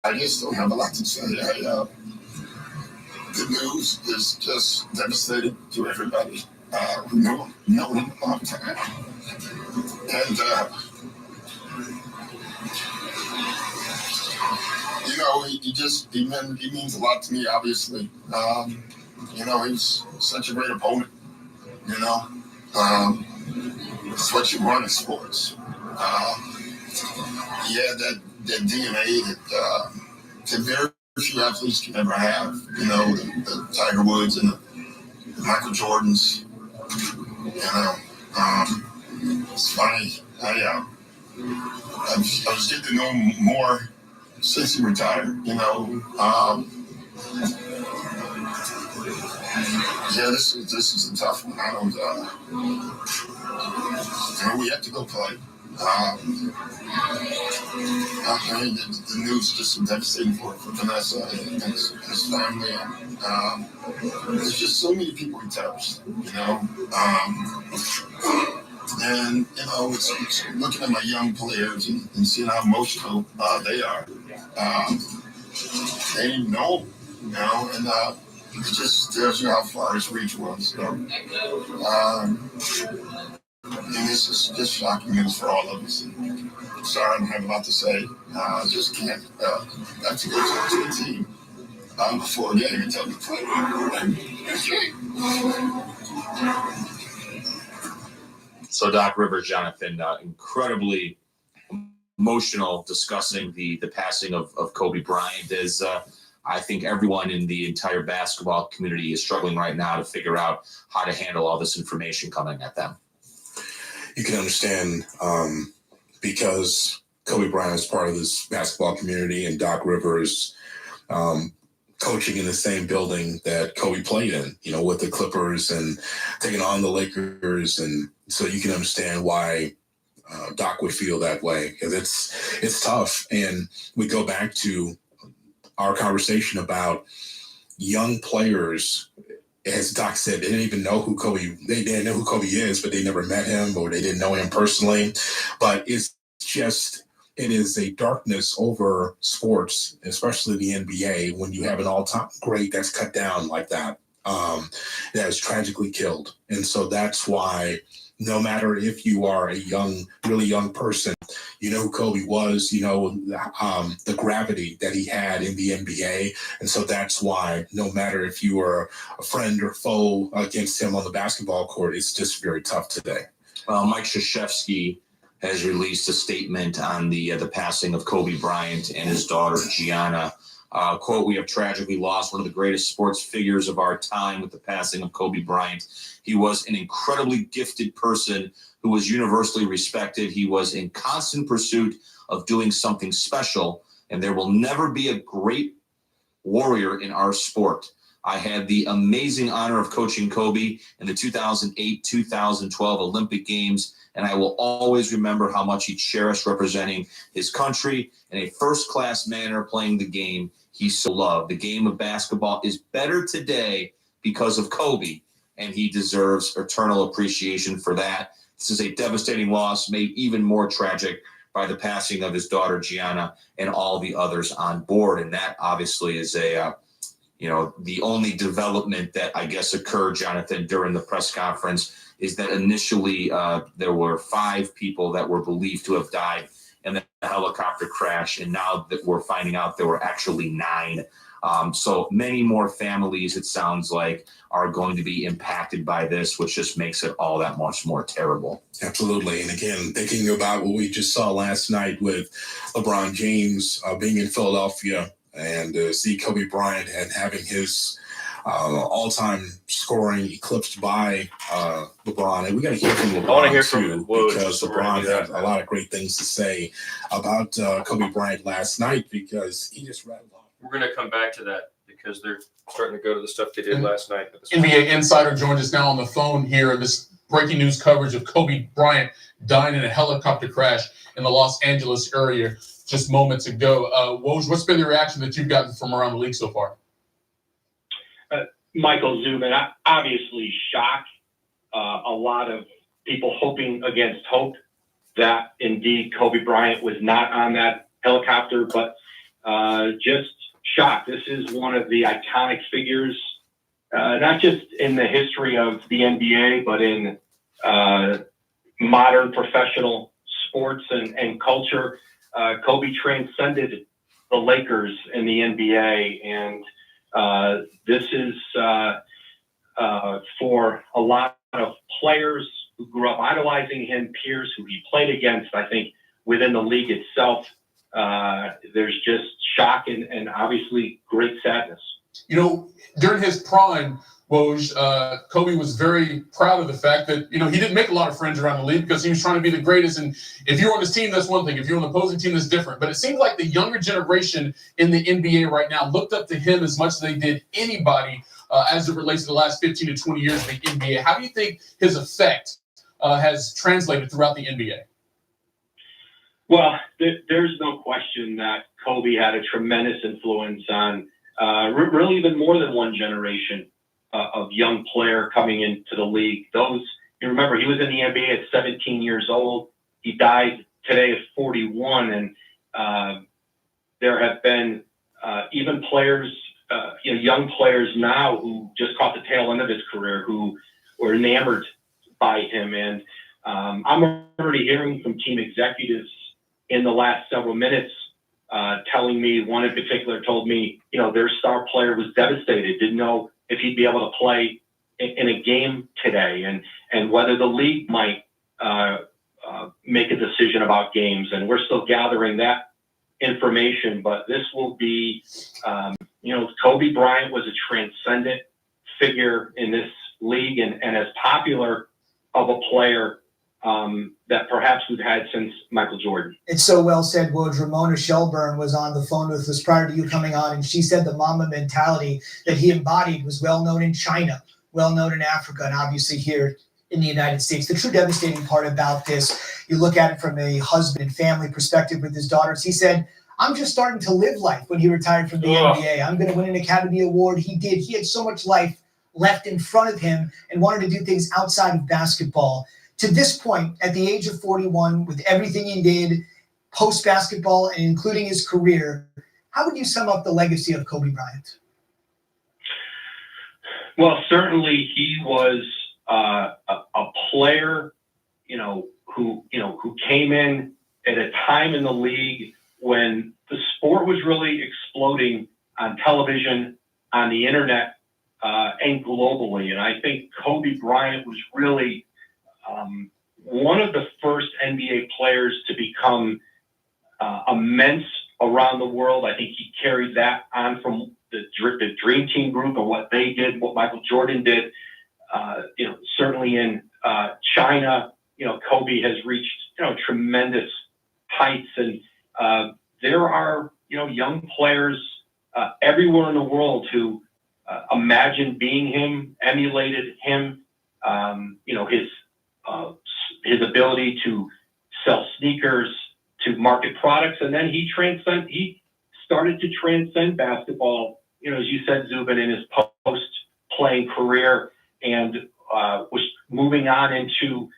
I just don't have a lot to say. The news is just devastating to everybody who know him a long time. And, he means a lot to me, obviously. He's such a great opponent, It's what you want in sports. He had that DNA that very few athletes can ever have. The Tiger Woods and the Michael Jordans. It's funny. I was getting to know him more since he retired. This is a tough one. I don't. We have to go play. The news is just devastating for Vanessa and his family. There's just so many people he touched, it's looking at my young players and seeing how emotional they are. They didn't know him, and it just tells you how far his reach was. And this is just shocking news for all of us. I'm sorry I don't have a lot to say. I just can't. I have to go talk to the team before a game and tell them to play. So Doc Rivers, Jonathan, incredibly emotional discussing the passing of Kobe Bryant, as I think everyone in the entire basketball community is struggling right now to figure out how to handle all this information coming at them. You can understand because Kobe Bryant is part of this basketball community, and Doc Rivers coaching in the same building that Kobe played in, with the Clippers and taking on the Lakers. And so you can understand why Doc would feel that way, because it's tough. And we go back to our conversation about young players. As Doc said, they didn't know who Kobe is, but they never met him or they didn't know him personally. But it is a darkness over sports, especially the NBA, when you have an all-time great that's cut down like that, that is tragically killed. And so that's why no matter if you are a really young person, who Kobe was, the gravity that he had in the NBA. And so that's why no matter if you were a friend or foe against him on the basketball court, it's just very tough today. Mike Krzyzewski has released a statement on the passing of Kobe Bryant and his daughter, Gianna. Quote, "We have tragically lost one of the greatest sports figures of our time with the passing of Kobe Bryant. He was an incredibly gifted person who was universally respected. He was in constant pursuit of doing something special, and there will never be a great warrior in our sport. I had the amazing honor of coaching Kobe in the 2008-2012 Olympic Games, and I will always remember how much he cherished representing his country in a first-class manner, playing the game he so loved. The game of basketball is better today because of Kobe, and he deserves eternal appreciation for that. This is a devastating loss, made even more tragic by the passing of his daughter, Gianna, and all the others on board. And that obviously is the only development that I guess occurred, Jonathan, during the press conference, is that initially there were 5 people that were believed to have died and the helicopter crash. And now that we're finding out there were actually 9. So many more families, it sounds like, are going to be impacted by this, which just makes it all that much more terrible. Absolutely. And again, thinking about what we just saw last night with LeBron James being in Philadelphia and see Kobe Bryant and having his all-time scoring eclipsed by LeBron. And we got to hear from LeBron, I want to hear too, from Woj, because LeBron had a lot of great things to say about Kobe Bryant last night, because he just rattled off. We're going to come back to that because they're starting to go to the stuff they did last night. NBA Insider joins us now on the phone here in this breaking news coverage of Kobe Bryant dying in a helicopter crash in the Los Angeles area just moments ago. Woj, what's been the reaction that you've gotten from around the league so far? Michael Zubin, obviously shocked. A lot of people hoping against hope that indeed Kobe Bryant was not on that helicopter, but just shocked. This is one of the iconic figures, not just in the history of the NBA, but in modern professional sports and culture. Kobe transcended the Lakers in the NBA, and this is for a lot of players who grew up idolizing him, peers who he played against. I think within the league itself, there's just shock and obviously great sadness. You know, during his prime, Woj, Kobe was very proud of the fact that, you know, he didn't make a lot of friends around the league because he was trying to be the greatest. And if you're on his team, that's one thing. If you're on the opposing team, that's different. But it seems like the younger generation in the NBA right now looked up to him as much as they did anybody as it relates to the last 15 to 20 years of the NBA. How do you think his effect has translated throughout the NBA? Well, there's no question that Kobe had a tremendous influence on really even more than one generation of young player coming into the league. You remember, he was in the NBA at 17 years old. He died today at 41, and there have been even players, young players now who just caught the tail end of his career who were enamored by him. And I'm already hearing from team executives in the last several minutes telling me, one in particular told me, their star player was devastated, didn't know if he'd be able to play in a game today, and whether the league might make a decision about games. And we're still gathering that information, but this will be, Kobe Bryant was a transcendent figure in this league and as popular of a player that perhaps we've had since Michael Jordan. It's so well said, Woj. Ramona Shelburne was on the phone with us prior to you coming on, and she said the Mamba mentality that he embodied was well known in China, well known in Africa, and obviously here in the United States. The true devastating part about this, you look at it from a husband and family perspective with his daughters. He said, I'm just starting to live life when he retired from the NBA. I'm going to win an Academy Award. He did. He had so much life left in front of him and wanted to do things outside of basketball. To this point, at the age of 41, with everything he did post-basketball and including his career, how would you sum up the legacy of Kobe Bryant? Well, certainly he was a player, who came in at a time in the league when the sport was really exploding on television, on the internet, and globally. And I think Kobe Bryant was really one of the first NBA players to become immense around the world. I think he carried that on from the Dream Team group and what they did, what Michael Jordan did. Certainly in China, Kobe has reached, tremendous heights. And there are, young players everywhere in the world who imagined being him, emulated him, his ability to sell sneakers, to market products. And then he started to transcend basketball, as you said, Zubin, in his post-playing career, and was moving on into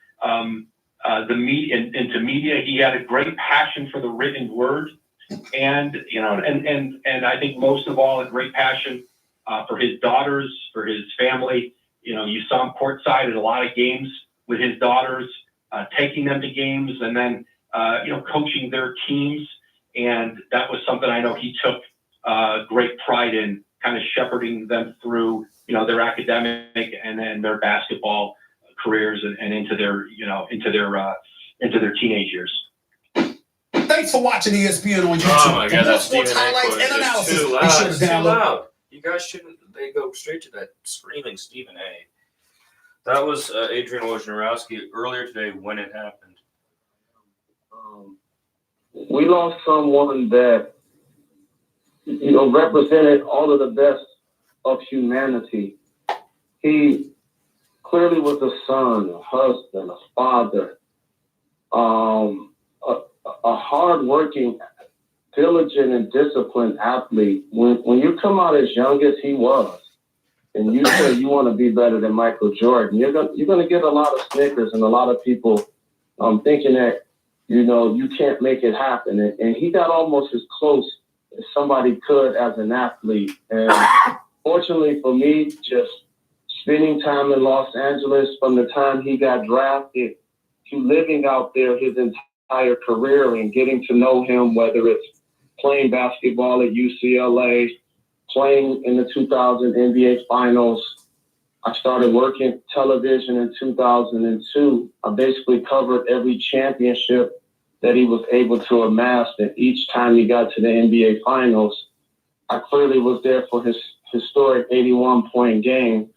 the media. He had a great passion for the written word, and I think most of all, a great passion for his daughters, for his family. You saw him courtside at a lot of games with his daughters, taking them to games, and then coaching their teams. And that was something I know he took great pride in, kind of shepherding them through, their academic and then their basketball careers and into their teenage years. Thanks for watching ESPN on YouTube. Oh my God, that's sports Stephen A. highlights quote. and analysis. It's too Be loud. sure to It's too download. loud. You guys shouldn't. They go straight to that screaming Stephen A. That was Adrian Wojnarowski earlier today when it happened. We lost someone that, represented all of the best of humanity. He clearly was a son, a husband, a father, a hardworking, diligent, and disciplined athlete. When you come out as young as he was, and you say you want to be better than Michael Jordan, you're going to get a lot of snickers and a lot of people thinking that, you can't make it happen. And he got almost as close as somebody could as an athlete. And fortunately for me, just spending time in Los Angeles from the time he got drafted to living out there his entire career and getting to know him, whether it's playing basketball at UCLA, playing in the 2000 NBA Finals. I started working television in 2002. I basically covered every championship that he was able to amass. And each time he got to the NBA Finals, I clearly was there for his historic 81-point game.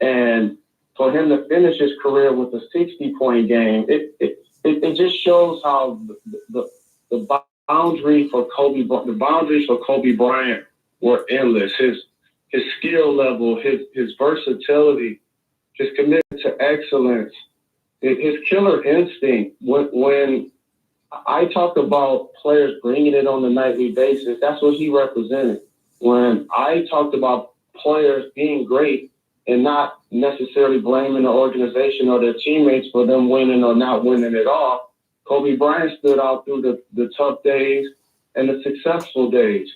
And for him to finish his career with a 60-point game, it just shows how the boundaries for Kobe Bryant were endless. His skill level, his versatility, his commitment to excellence, his killer instinct. When I talk about players bringing it on a nightly basis, that's what he represented. When I talked about players being great and not necessarily blaming the organization or their teammates for them winning or not winning at all, Kobe Bryant stood out through the tough days and the successful days.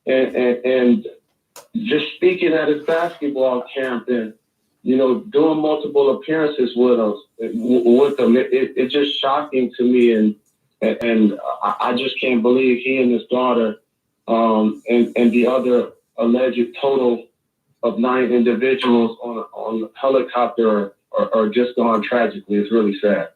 And just speaking at his basketball camp and, doing multiple appearances with him, it's just shocking to me. And I just can't believe he and his daughter and the other alleged total of 9 individuals on a helicopter are just gone tragically. It's really sad.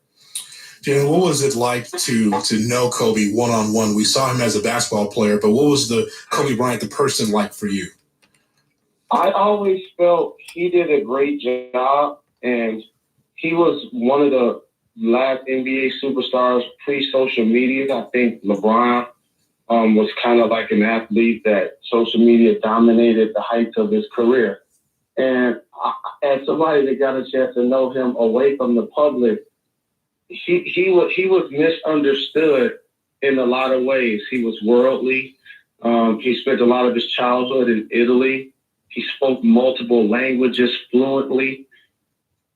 Jalen, what was it like to know Kobe one-on-one? We saw him as a basketball player, but what was the Kobe Bryant, the person, like for you? I always felt he did a great job, and he was one of the last NBA superstars pre-social media. I think LeBron was kind of like an athlete that social media dominated the heights of his career. And as somebody that got a chance to know him away from the public, he was misunderstood in a lot of ways. He was worldly. He spent a lot of his childhood in Italy. He spoke multiple languages fluently.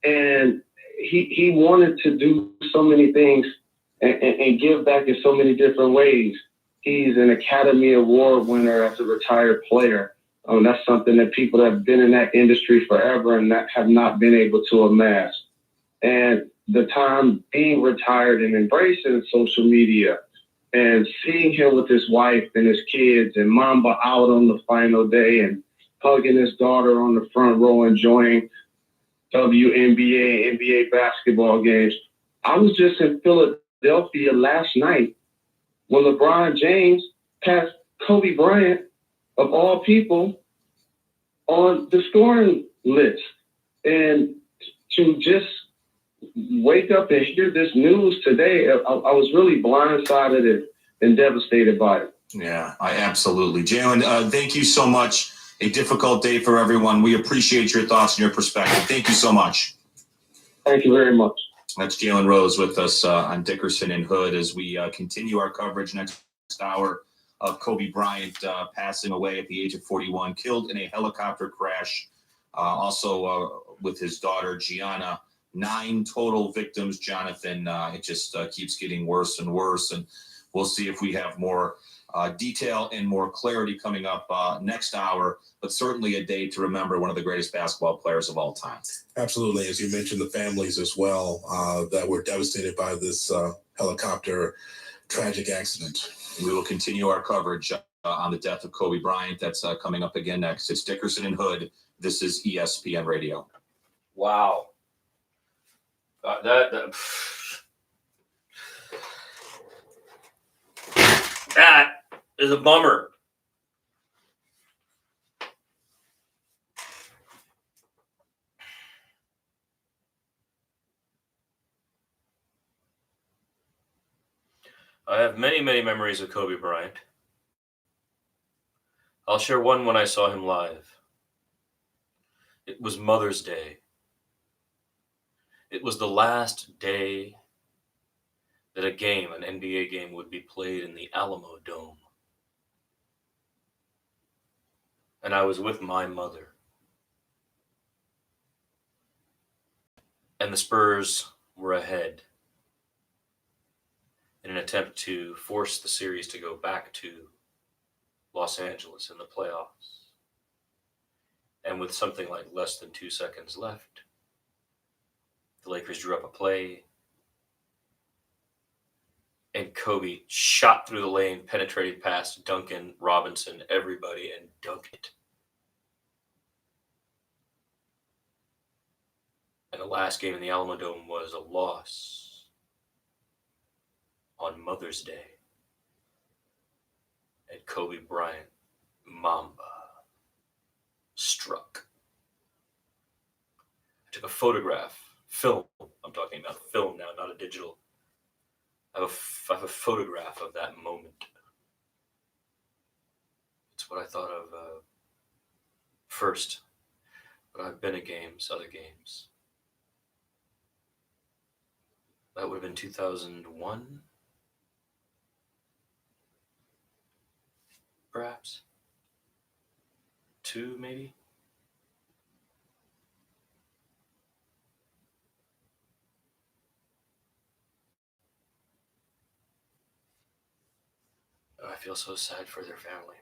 And he wanted to do so many things and give back in so many different ways. He's an Academy Award winner as a retired player. That's something that people that have been in that industry forever and that have not been able to amass. And the time being retired and embracing social media and seeing him with his wife and his kids and Mamba out on the final day and hugging his daughter on the front row, enjoying WNBA, NBA basketball games. I was just in Philadelphia last night when LeBron James passed Kobe Bryant, of all people, on the scoring list. And to just wake up and hear this news today, I was really blindsided and devastated by it. Yeah, absolutely. Jalen, thank you so much. A difficult day for everyone. We appreciate your thoughts and your perspective. Thank you so much. Thank you very much. That's Jalen Rose with us on Dickerson and Hood as we continue our coverage next hour of Kobe Bryant passing away at the age of 41, killed in a helicopter crash. Also with his daughter, Gianna. 9 total victims, Jonathan. It just keeps getting worse and worse. And we'll see if we have more detail and more clarity coming up next hour, but certainly a day to remember one of the greatest basketball players of all time. Absolutely. As you mentioned, the families as well that were devastated by this helicopter tragic accident. We will continue our coverage on the death of Kobe Bryant. That's coming up again next. It's Dickerson and Hood. This is ESPN Radio. Wow. That is a bummer. I have many, many memories of Kobe Bryant. I'll share one when I saw him live. It was Mother's Day. It was the last day that a game, an NBA game, would be played in the Alamo Dome. And I was with my mother. And the Spurs were ahead in an attempt to force the series to go back to Los Angeles in the playoffs. And with something like less than 2 seconds left, the Lakers drew up a play, and Kobe shot through the lane, penetrating past Duncan, Robinson, everybody, and dunked it. And the last game in the Alamo Dome was a loss on Mother's Day. And Kobe Bryant, Mamba, struck. I took a photograph, film. I'm talking about film now, not a digital. I have a photograph of that moment. It's what I thought of first. But I've been at games, other games. That would have been 2001, perhaps. 2, maybe. I feel so sad for their family.